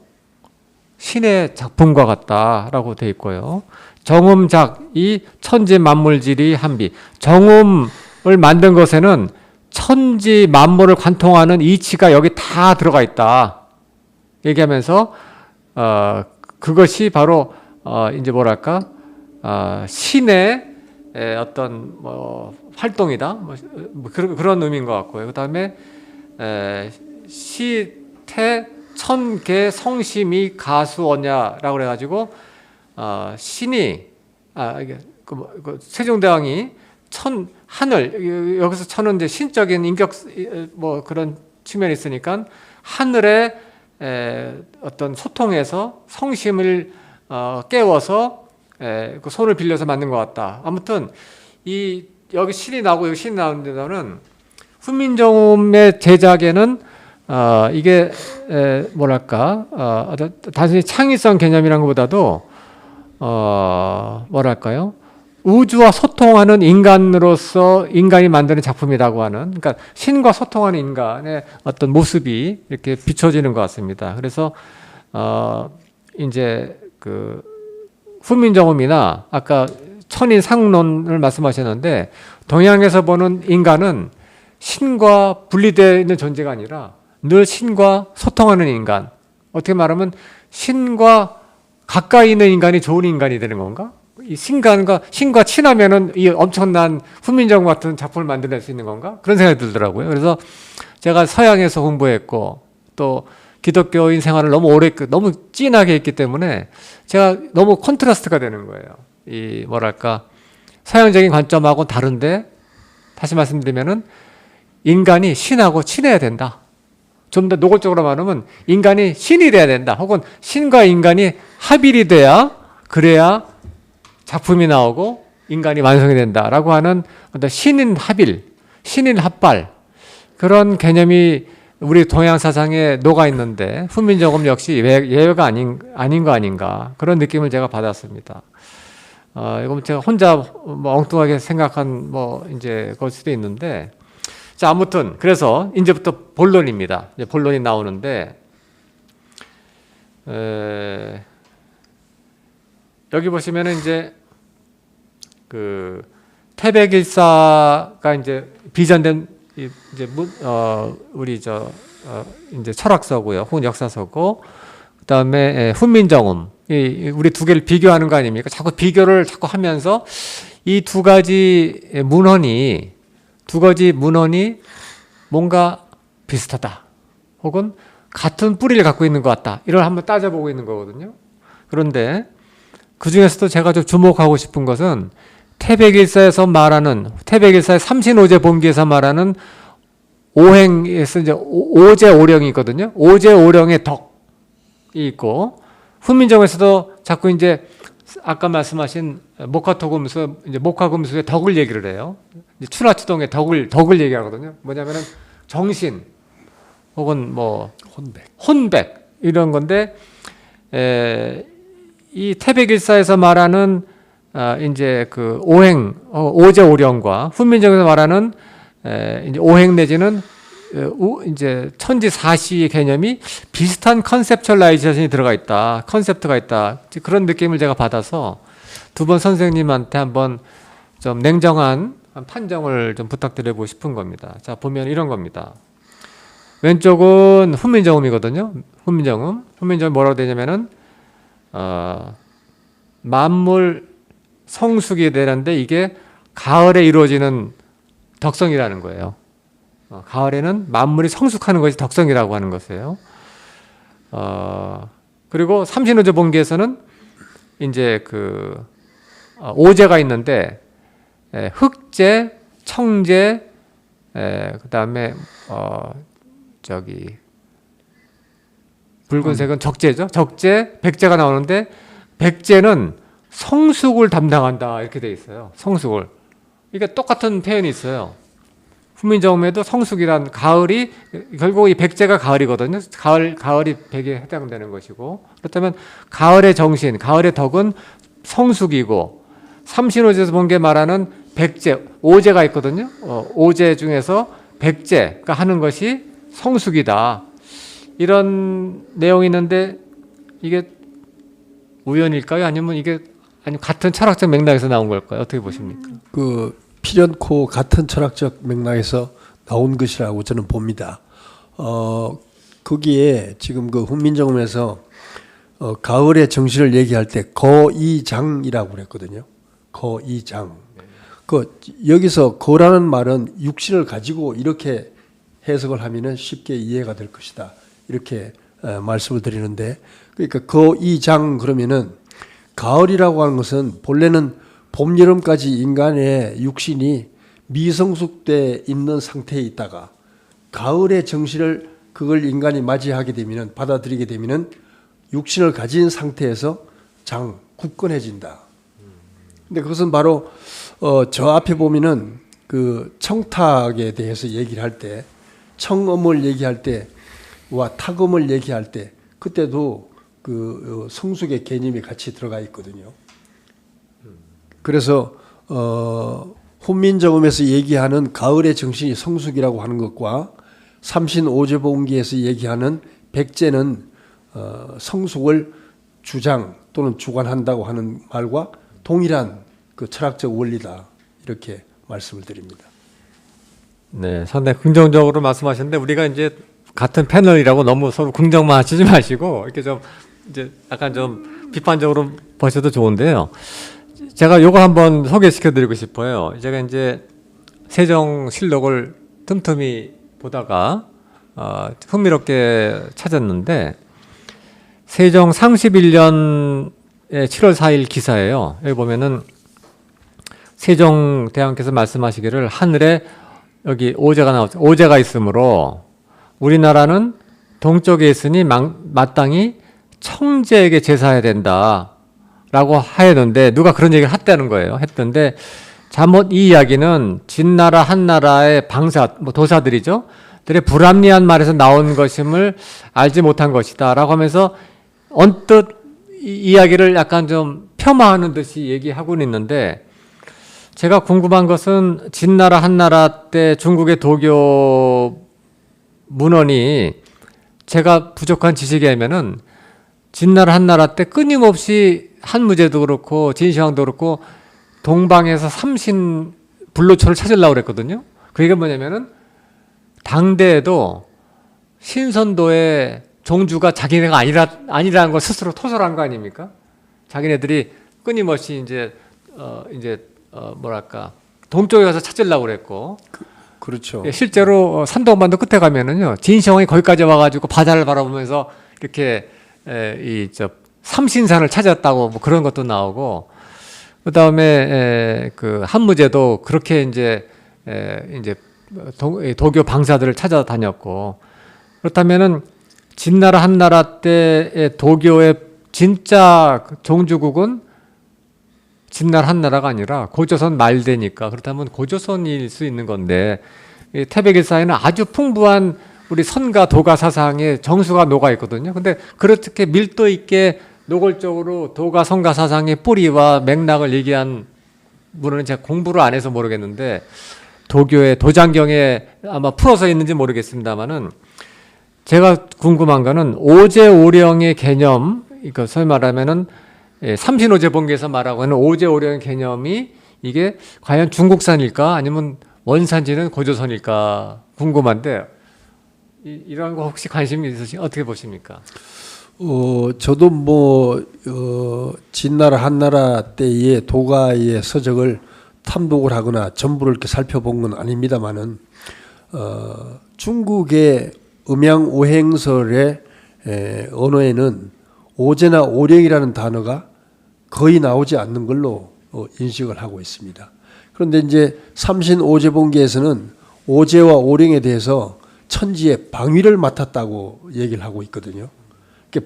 신의 작품과 같다라고 되어 있고요. 정음작이 천지 만물질이 한비. 정음을 만든 것에는 천지 만물을 관통하는 이치가 여기 다 들어가 있다. 얘기하면서 그것이 바로 이제 뭐랄까 신의 어떤 뭐 활동이다. 뭐 그런 의미인 것 같고요. 그다음에 시태 천개 성심이 가수언야라고 그래가지고 신이 이게 세종대왕이 하늘 여기서 천은 이제 신적인 인격 뭐 그런 측면이 있으니까 하늘의 어떤 소통에서 성심을 깨워서 그 손을 빌려서 만든 것 같다. 아무튼 여기 신이 나오고 여기 신이 나오는 데는 훈민정음의 제작에는 이게 뭐랄까 단순히 창의성 개념이란 것보다도 뭐랄까요? 우주와 소통하는 인간으로서 인간이 만드는 작품이라고 하는, 그러니까 신과 소통하는 인간의 어떤 모습이 이렇게 비춰지는 것 같습니다. 그래서 이제 그 훈민정음이나 아까 천인상론을 말씀하셨는데, 동양에서 보는 인간은 신과 분리되어 있는 존재가 아니라 늘 신과 소통하는 인간. 어떻게 말하면 신과 가까이 있는 인간이 좋은 인간이 되는 건가? 이 신과 친하면은 이 엄청난 훈민정음 같은 작품을 만들어낼 수 있는 건가? 그런 생각이 들더라고요. 그래서 제가 서양에서 공부했고 또 기독교인 생활을 너무 진하게 했기 때문에 제가 너무 컨트라스트가 되는 거예요. 이 뭐랄까 서양적인 관점하고 다른데, 다시 말씀드리면은 인간이 신하고 친해야 된다. 좀 더 노골적으로 말하면 인간이 신이 돼야 된다. 혹은 신과 인간이 합일이 돼야, 그래야 작품이 나오고 인간이 완성이 된다라고 하는 어떤 신인 합일, 신인 합발, 그런 개념이 우리 동양 사상에 녹아 있는데 훈민정음 역시 예외가 아닌 거 아닌가, 그런 느낌을 제가 받았습니다. 이건 제가 혼자 뭐 엉뚱하게 생각한 이제 걸 수도 있는데, 자, 아무튼 그래서 이제부터 본론입니다. 이제 본론이 나오는데, 여기 보시면은 이제 그 태백일사가 이제 비전된 이제 우리 이제 철학서고요, 혹은 역사서고, 그다음에 훈민정음, 우리 두 개를 비교하는 거 아닙니까? 자꾸 비교를 자꾸 하면서 이 두 가지 문헌이 뭔가 비슷하다, 혹은 같은 뿌리를 갖고 있는 것 같다, 이걸 한번 따져보고 있는 거거든요. 그런데 그 중에서도 제가 좀 주목하고 싶은 것은 태백일사에서 말하는, 태백일사의 삼신오제 본기에서 말하는 오행에서 이제 오제오령이 있거든요. 오제오령의 덕이 있고, 훈민정음에서도 자꾸 이제 아까 말씀하신 목화토금수, 이제 목화금수의 덕을 얘기를 해요. 이제 추나추동의 덕을 얘기하거든요. 뭐냐면은 정신, 혹은 혼백 이런 건데, 이 태백일사에서 말하는 이제 그 오행, 오제오령과 훈민정음에서 말하는 이제 오행 내지는 이제 천지사시의 개념이 비슷한 컨셉츄얼라이제이션이 들어가 있다, 컨셉트가 있다, 그런 느낌을 제가 받아서 두 분 선생님한테 한번 좀 냉정한 판정을 좀 부탁드리고 싶은 겁니다. 자, 보면 이런 겁니다. 왼쪽은 훈민정음이거든요. 훈민정음이 뭐라고 되냐면은 만물 성숙이 되는데 이게 가을에 이루어지는 덕성이라는 거예요. 가을에는 만물이 성숙하는 것이 덕성이라고 하는 것이에요. 그리고 삼신오제 본기에서는 이제 그 오제가 있는데, 흑제, 청제, 그다음에 붉은색은 적재죠. 적재, 백제가 나오는데, 백제는 성숙을 담당한다, 이렇게 돼 있어요. 성숙을. 이게 똑같은 표현이 있어요. 훈민정음에도 성숙이란, 가을이 결국 이 백제가 가을이거든요. 가을이 백에 해당되는 것이고, 그렇다면 가을의 정신, 가을의 덕은 성숙이고, 삼신오제에서 본 게 말하는 백제, 오제가 있거든요. 오제 중에서 백제가 하는 것이 성숙이다. 이런 내용이 있는데 이게 우연일까요? 아니면 같은 철학적 맥락에서 나온 걸까요? 어떻게 보십니까? 그 필연코 같은 철학적 맥락에서 나온 것이라고 저는 봅니다. 거기에 지금 그 훈민정음에서 가을의 정신을 얘기할 때 거이장이라고 그랬거든요. 거이장. 그 여기서 거라는 말은 육신을 가지고 이렇게 해석을 하면은 쉽게 이해가 될 것이다. 이렇게 말씀을 드리는데, 그러니까 거이장 그러면은 가을이라고 하는 것은 본래는 봄, 여름까지 인간의 육신이 미성숙돼 있는 상태에 있다가 가을의 정신을 그걸 인간이 맞이하게 되면은 받아들이게 되면은 육신을 가진 상태에서 굳건해진다. 근데 그것은 바로 저 앞에 보면은 그 청탁에 대해서 얘기를 할 때, 청음을 얘기할 때와 탁음을 얘기할 때 그때도 그 성숙의 개념이 같이 들어가 있거든요. 그래서 훈민정음에서 얘기하는 가을의 정신이 성숙이라고 하는 것과 삼신오제본기에서 얘기하는 백제는 성숙을 주장 또는 주관한다고 하는 말과 동일한 그 철학적 원리다, 이렇게 말씀을 드립니다. 네, 상당히 긍정적으로 말씀하셨는데 우리가 이제 같은 패널이라고 너무 서로 긍정만 하시지 마시고 이렇게 좀 이제 약간 좀 비판적으로 보셔도 좋은데요. 제가 요거 한번 소개시켜 드리고 싶어요. 제가 이제 세종실록을 틈틈이 보다가 흥미롭게 찾았는데 세종 31년에 7월 4일 기사예요. 여기 보면은 세종대왕께서 말씀하시기를 하늘에 여기 오제가 나오죠. 오제가 있으므로 우리나라는 동쪽에 있으니 마땅히 청제에게 제사해야 된다라고 하였는데 누가 그런 얘기를 했다는 거예요. 했던데 잘못 이 이야기는 진나라 한나라의 방사 도사들이죠. 들의 불합리한 말에서 나온 것임을 알지 못한 것이다라고 하면서 언뜻 이 이야기를 약간 좀 폄하하는 듯이 얘기하고는 있는데 제가 궁금한 것은 진나라 한나라 때 중국의 도교 문헌이 제가 부족한 지식이라면은 진나라 한나라 때 끊임없이 한무제도 그렇고 진시황도 그렇고 동방에서 삼신 불로초를 찾으려고 그랬거든요. 그게 뭐냐면은 당대에도 신선도의 종주가 자기네가 아니라는 걸 스스로 토설한 거 아닙니까? 자기네들이 끊임없이 뭐랄까 동쪽에 가서 찾으려고 그랬고, 그렇죠. 실제로 산동반도 끝에 가면은요 진시황이 거기까지 와가지고 바다를 바라보면서 이렇게 삼신산을 찾았다고 뭐 그런 것도 나오고, 그 다음에 그 한무제도 그렇게 이제 도교 방사들을 찾아다녔고, 그렇다면은 진나라 한나라 때의 도교의 진짜 종주국은 진나라 한나라가 아니라 고조선 말대니까, 그렇다면 고조선일 수 있는 건데 태백일사에는 아주 풍부한 우리 선가 도가 사상의 정수가 녹아 있거든요. 근데 그렇게 밀도 있게 노골적으로 도가 선가 사상의 뿌리와 맥락을 얘기한 문헌은 제가 공부를 안 해서 모르겠는데 도교의 도장경에 아마 풀어서 있는지 모르겠습니다만은, 제가 궁금한 거는 오제오령의 개념, 이거 소위 말하면은 삼신오제본기에서 말하고 있는 오제오령의 개념이 이게 과연 중국산일까 아니면 원산지는 고조선일까 궁금한데, 이런 거 혹시 관심이 있으시면 어떻게 보십니까? 저도 진나라 한나라 때의 도가의 서적을 탐독을 하거나 전부를 이렇게 살펴본 건 아닙니다만은 중국의 음양오행설의 언어에는 오제나 오령이라는 단어가 거의 나오지 않는 걸로 인식을 하고 있습니다. 그런데 이제 삼신오제본기에서는 오제와 오령에 대해서 천지의 방위를 맡았다고 얘기를 하고 있거든요.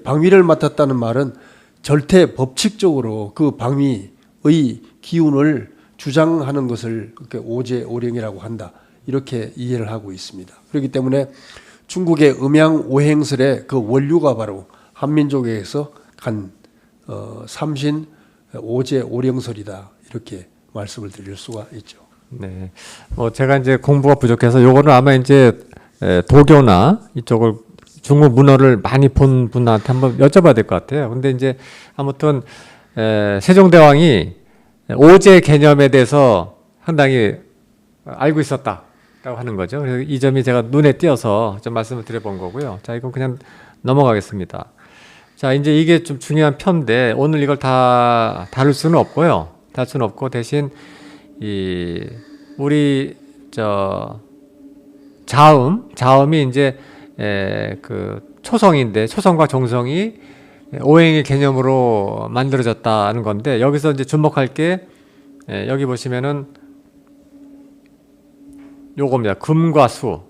방위를 맡았다는 말은 절대 법칙적으로 그 방위의 기운을 주장하는 것을 오제 오령이라고 한다, 이렇게 이해를 하고 있습니다. 그렇기 때문에 중국의 음양오행설의 그 원류가 바로 한민족에서 간 삼신 오제 오령설이다, 이렇게 말씀을 드릴 수가 있죠. 네, 제가 이제 공부가 부족해서 요거는 아마 이제 도교나 이쪽을 중국 문헌을 많이 본 분한테 한번 여쭤봐야 될 것 같아요. 근데 이제 아무튼 세종대왕이 오제 개념에 대해서 상당히 알고 있었다라고 하는 거죠. 그래서 이 점이 제가 눈에 띄어서 좀 말씀을 드려본 거고요. 자, 이건 그냥 넘어가겠습니다. 자, 이제 이게 좀 중요한 편인데 오늘 이걸 다 다룰 수는 없고요. 다룰 수는 없고 대신 우리 자음이 이제 그 초성인데 초성과 종성이 오행의 개념으로 만들어졌다는 건데 여기서 이제 주목할 게 여기 보시면은 요겁니다. 금과 수,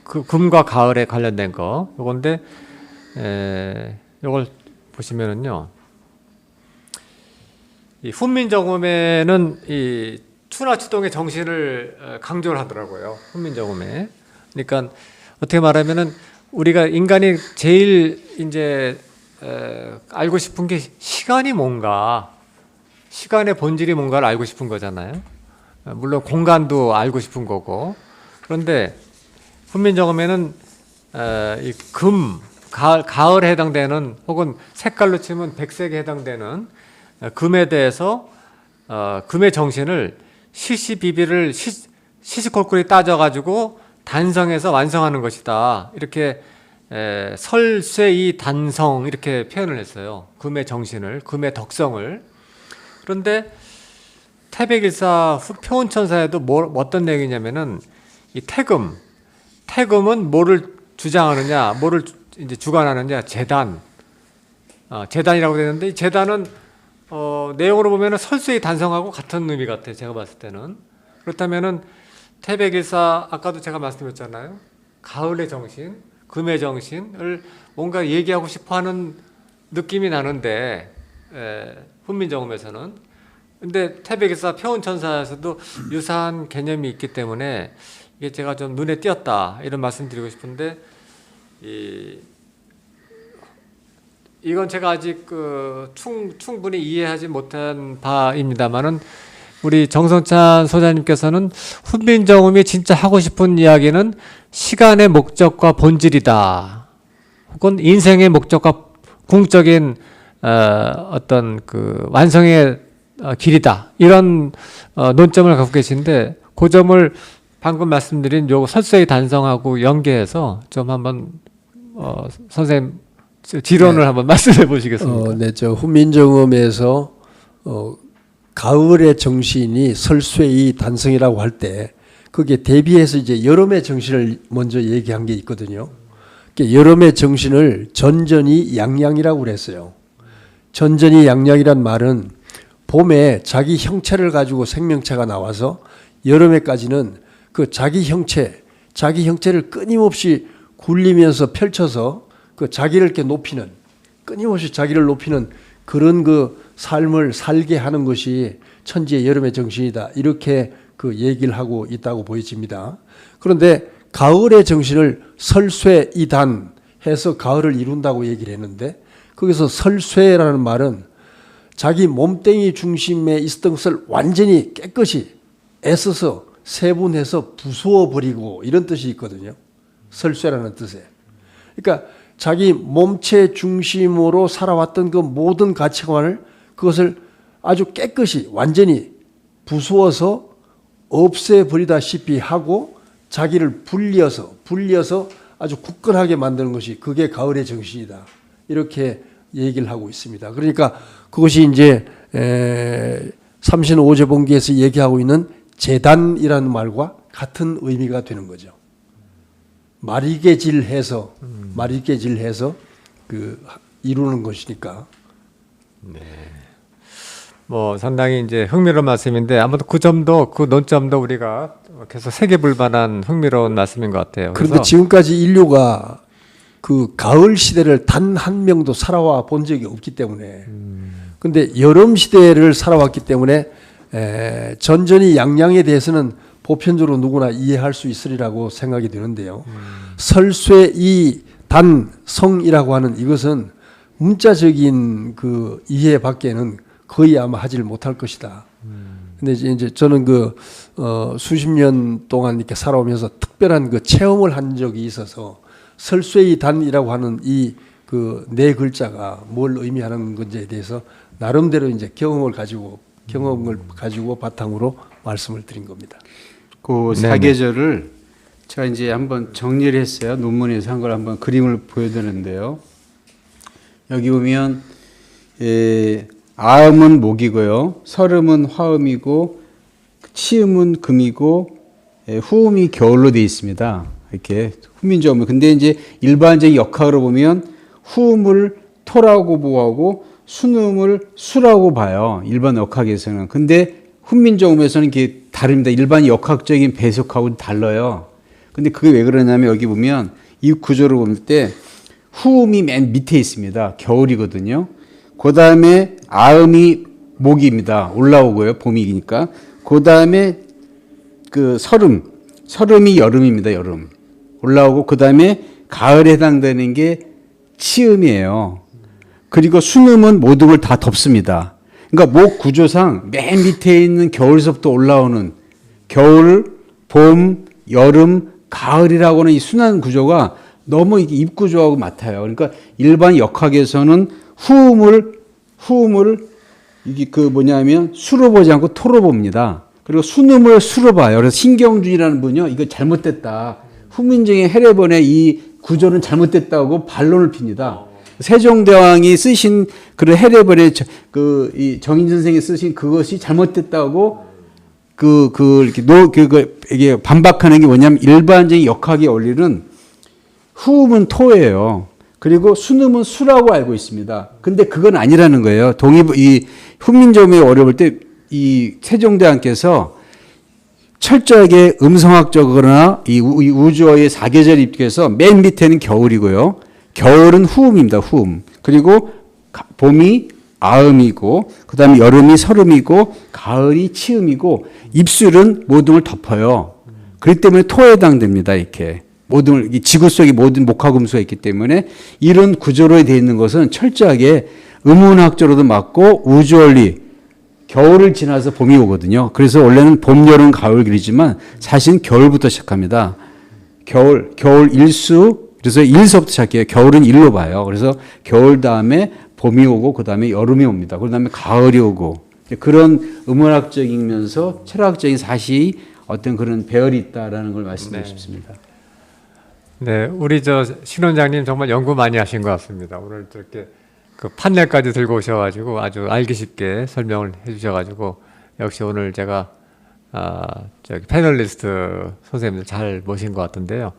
금과 가을에 관련된 거 요건데 요걸 보시면은요. 이 훈민정음에는 이 추나추동의 정신을 강조를 하더라고요. 훈민정음에. 그러니까 어떻게 말하면은 우리가 인간이 제일 이제 알고 싶은 게 시간이 뭔가, 시간의 본질이 뭔가를 알고 싶은 거잖아요. 물론 공간도 알고 싶은 거고. 그런데 훈민정음에는 이 가을에 해당되는 혹은 색깔로 치면 백색에 해당되는 금에 대해서 금의 정신을 시시비비를 시시콜콜이 따져가지고 단성해서 완성하는 것이다. 이렇게 설쇠이 단성 이렇게 표현을 했어요. 금의 정신을, 금의 덕성을. 그런데 태백일사 표운천사에도 어떤 내용이냐면은 이 태금은 뭐를 주장하느냐, 뭐를 이제 주관하느냐, 재단이라고 되는데 이 재단은 내용으로 보면은 설쇠이 단성하고 같은 의미 같아요. 제가 봤을 때는. 그렇다면은 태백일사 아까도 제가 말씀드렸잖아요. 가을의 정신, 금의 정신을 뭔가 얘기하고 싶어하는 느낌이 나는데 훈민정음에서는. 근데 태백일사 표운천사에서도 유사한 개념이 있기 때문에 이게 제가 좀 눈에 띄었다 이런 말씀드리고 싶은데 이건 제가 아직 충분히 이해하지 못한 바입니다만은 우리 정성찬 소장님께서는 훈민정음이 진짜 하고 싶은 이야기는 시간의 목적과 본질이다. 혹은 인생의 목적과 궁적인 어떤 그 완성의 길이다. 이런 논점을 갖고 계신데 그 점을 방금 말씀드린 요 설세의 단성하고 연계해서 좀 한번 선생님 지론을 한번 말씀해 보시겠습니까? 네, 저 훈민정음에서 가을의 정신이 설쇠의 단성이라고 할 때 거기에 대비해서 이제 여름의 정신을 먼저 얘기한 게 있거든요. 여름의 정신을 전전이 양양이라고 그랬어요. 전전이 양양이란 말은 봄에 자기 형체를 가지고 생명체가 나와서 여름에까지는 그 자기 형체를 끊임없이 굴리면서 펼쳐서 그 자기를 이렇게 높이는, 끊임없이 자기를 높이는 그런 그 삶을 살게 하는 것이 천지의 여름의 정신이다. 이렇게 그 얘기를 하고 있다고 보여집니다. 그런데 가을의 정신을 설쇠이단 해서 가을을 이룬다고 얘기를 했는데 거기서 설쇠라는 말은 자기 몸뚱이 중심에 있었던 것을 완전히 깨끗이 애써서 세분해서 부수어버리고 이런 뜻이 있거든요. 설쇠라는 뜻에. 그러니까 자기 몸체 중심으로 살아왔던 그 모든 가치관을 그것을 아주 깨끗이 완전히 부수어서 없애버리다시피 하고 자기를 불려서 아주 굳건하게 만드는 것이 그게 가을의 정신이다. 이렇게 얘기를 하고 있습니다. 그러니까 그것이 이제 삼신오제본기에서 얘기하고 있는 재단이라는 말과 같은 의미가 되는 거죠. 마리개질해서 그 이루는 것이니까. 네. 뭐 상당히 이제 흥미로운 말씀인데 아무튼 그 점도 그 논점도 우리가 계속 새겨볼 만한 흥미로운 말씀인 것 같아요. 그런데 지금까지 인류가 그 가을 시대를 단 한 명도 살아와 본 적이 없기 때문에 근데 여름 시대를 살아왔기 때문에 전전이 양양에 대해서는 보편적으로 누구나 이해할 수 있으리라고 생각이 드는데요. 설쇠이 단성이라고 하는 이것은 문자적인 그 이해 밖에는 거의 아마 하지를 못할 것이다. 근데 이제 저는 그 수십 년 동안 이렇게 살아오면서 특별한 그 체험을 한 적이 있어서 설쇠이단이라고 하는 이 그 네 글자가 뭘 의미하는 건지에 대해서 나름대로 이제 경험을 가지고 바탕으로 말씀을 드린 겁니다. 그 네네. 사계절을 제가 이제 한번 정리를 했어요. 논문에서 한 걸 한번 그림을 보여드렸는데요. 여기 보면 아음은 목이고요, 설음은 화음이고, 치음은 금이고, 후음이 겨울로 되어 있습니다. 이렇게 훈민정음. 근데 이제 일반적인 역학으로 보면 후음을 토라고 보고 순음을 수라고 봐요. 일반 역학에서는. 근데 훈민정음에서는 이게 다릅니다. 일반 역학적인 배석하고는 달라요. 근데 그게 왜 그러냐면 여기 보면 이 구조를 볼 때 후음이 맨 밑에 있습니다. 겨울이거든요. 그 다음에 아음이 목입니다. 올라오고요. 봄이니까. 그 다음에 그 설음이 여름입니다. 여름. 올라오고 그 다음에 가을에 해당되는 게 치음이에요. 그리고 순음은 모든 걸 다 덮습니다. 그러니까 목 구조상 맨 밑에 있는 겨울서부터 올라오는 겨울, 봄, 여름, 가을이라고는 이 순환 구조가 너무 입 구조하고 같아요. 그러니까 일반 역학에서는 후음을 이게 그 뭐냐면 수로 보지 않고 토로 봅니다. 그리고 순음을 수로 봐요. 그래서 신경준이라는 분이요, 이거 잘못됐다. 훈민정음의 해례본의 이 구조는 잘못됐다고 반론을 핍니다. 세종대왕이 쓰신 그런 해례본의 이 정인 선생이 쓰신 그것이 잘못됐다고 이게 반박하는 게 뭐냐면 일반적인 역학의 원리는 후음은 토예요. 그리고 순음은 수라고 알고 있습니다. 근데 그건 아니라는 거예요. 이 훈민정음이 어려울 때 이 세종대왕께서 철저하게 음성학적으로나 이 우주어의 사계절을 입각해서 맨 밑에는 겨울이고요. 겨울은 후음입니다. 후음. 그리고 봄이 아음이고, 그 다음에 여름이 설음이고, 가을이 치음이고, 입술은 모든 걸 덮어요. 그렇기 때문에 토에 해당됩니다. 이렇게. 모든, 지구 속에 모든 목화금수가 있기 때문에 이런 구조로 되어 있는 것은 철저하게 음운학적으로도 맞고 우주원리, 겨울을 지나서 봄이 오거든요. 그래서 원래는 봄, 여름, 가을 그리지만 사실은 겨울부터 시작합니다. 겨울 일수, 그래서 일서부터 시작해요. 겨울은 일로 봐요. 그래서 겨울 다음에 봄이 오고 그 다음에 여름이 옵니다. 그 다음에 가을이 오고, 그런 음운학적이면서 철학적인 사실이 어떤 그런 배열이 있다라는 걸 말씀드리고 싶습니다. 네, 우리 신 원장님 정말 연구 많이 하신 것 같습니다. 오늘 이렇게 그 판넬까지 들고 오셔가지고 아주 알기 쉽게 설명을 해주셔가지고 역시 오늘 제가 저기 패널리스트 선생님들 잘 모신 것 같은데요.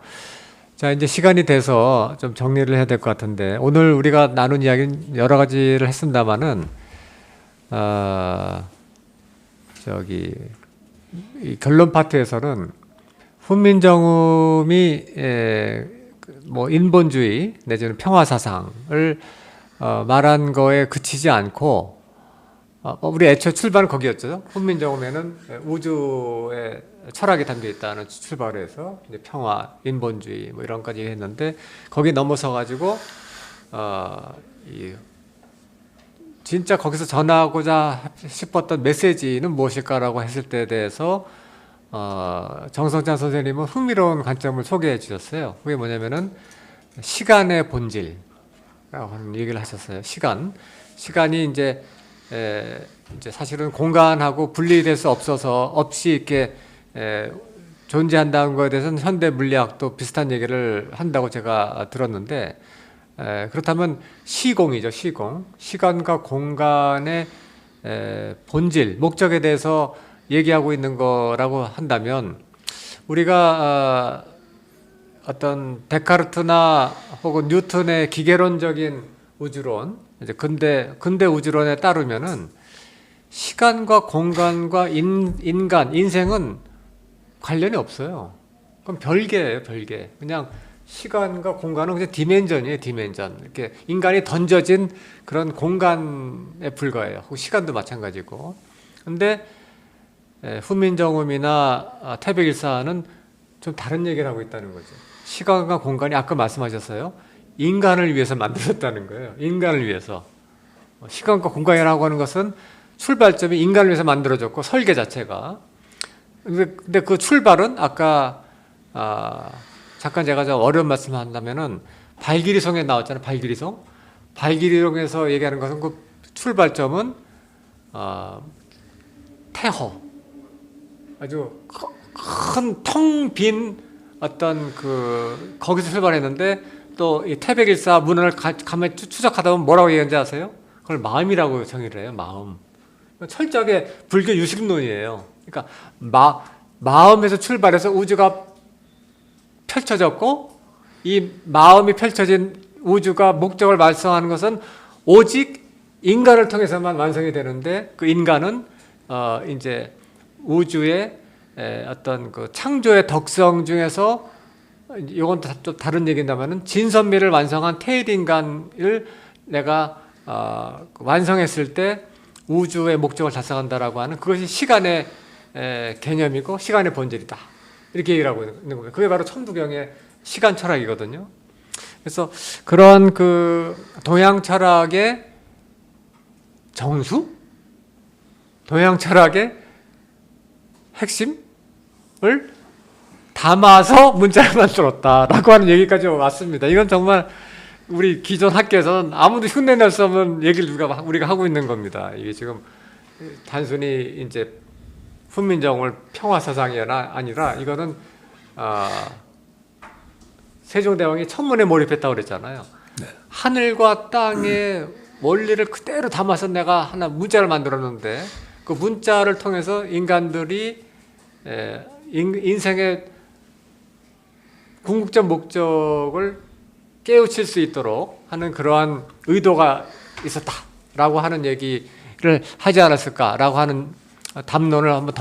자, 이제 시간이 돼서 좀 정리를 해야 될 것 같은데 오늘 우리가 나눈 이야기는 여러 가지를 했습니다만은 저기 이 결론 파트에서는 훈민정음이 뭐 인본주의 내지는 평화 사상을 말한 거에 그치지 않고 우리 애초 출발은 거기였죠. 훈민정음에는 우주의 철학이 담겨 있다는 출발을 해서 이제 평화, 인본주의 뭐 이런 까지 했는데 거기 넘어서 가지고 진짜 거기서 전하고자 싶었던 메시지는 무엇일까라고 했을 때에 대해서 정성찬 선생님은 흥미로운 관점을 소개해 주셨어요. 그게 뭐냐면은 시간의 본질이라고 하는 얘기를 하셨어요. 시간이 이제 사실은 공간하고 분리될 수 없이 이렇게 존재한다는 것에 대해서는 현대 물리학도 비슷한 얘기를 한다고 제가 들었는데, 그렇다면 시공이죠. 시간과 공간의 본질, 목적에 대해서 얘기하고 있는 거라고 한다면 우리가 어떤 데카르트나 혹은 뉴턴의 기계론적인 우주론, 이제 근대 우주론에 따르면은 시간과 공간과 인생은 관련이 없어요. 그럼 별개예요, 별개. 그냥 시간과 공간은 그냥 디멘전이에요, 디멘전. 이렇게 인간이 던져진 그런 공간에 불과해요. 시간도 마찬가지고. 근데 훈민정음이나 태백일사는 좀 다른 얘기를 하고 있다는 거죠. 시간과 공간이 아까 말씀하셨어요. 인간을 위해서 만들었다는 거예요. 인간을 위해서. 시간과 공간이라고 하는 것은 출발점이 인간을 위해서 만들어졌고 설계 자체가. 근데 그 출발은 아까 잠깐 제가 좀 어려운 말씀 한다면은 발기리송에 나왔잖아요. 발기리송. 발기리송에서 얘기하는 것은 그 출발점은 태호. 아주 큰 텅 빈 어떤 그 거기서 출발했는데 또 이 태백일사 문헌을 가만히 추적하다 보면 뭐라고 얘기하는지 아세요? 그걸 마음이라고 정의를 해요. 마음. 철저하게 불교 유식론이에요. 그러니까 마음에서 출발해서 우주가 펼쳐졌고 이 마음이 펼쳐진 우주가 목적을 완성하는 것은 오직 인간을 통해서만 완성이 되는데 그 인간은 이제 우주의 어떤 그 창조의 덕성 중에서 이건 좀 다른 얘기인다면은 진선미를 완성한 태일인간을 내가 완성했을 때 우주의 목적을 달성한다라고 하는 그것이 시간의 개념이고 시간의 본질이다. 이렇게 얘기를 하고 있는 겁니다. 그게 바로 천부경의 시간 철학이거든요. 그래서 그런 그 동양 철학의 정수? 동양 철학의 핵심을 담아서 문자를 만들었다라고 하는 얘기까지 왔습니다. 이건 정말 우리 기존 학계에서는 아무도 흉내낼 수 없는 얘기를 우리가 하고 있는 겁니다. 이게 지금 단순히 이제 훈민정음을 평화사상이 아니라 이거는 세종대왕이 천문에 몰입했다고 그랬잖아요. 네. 하늘과 땅의 원리를 그대로 담아서 내가 하나 문자를 만들었는데 그 문자를 통해서 인간들이 인생의 궁극적 목적을 깨우칠 수 있도록 하는 그러한 의도가 있었다라고 하는 얘기를 하지 않았을까라고 하는 담론을 한번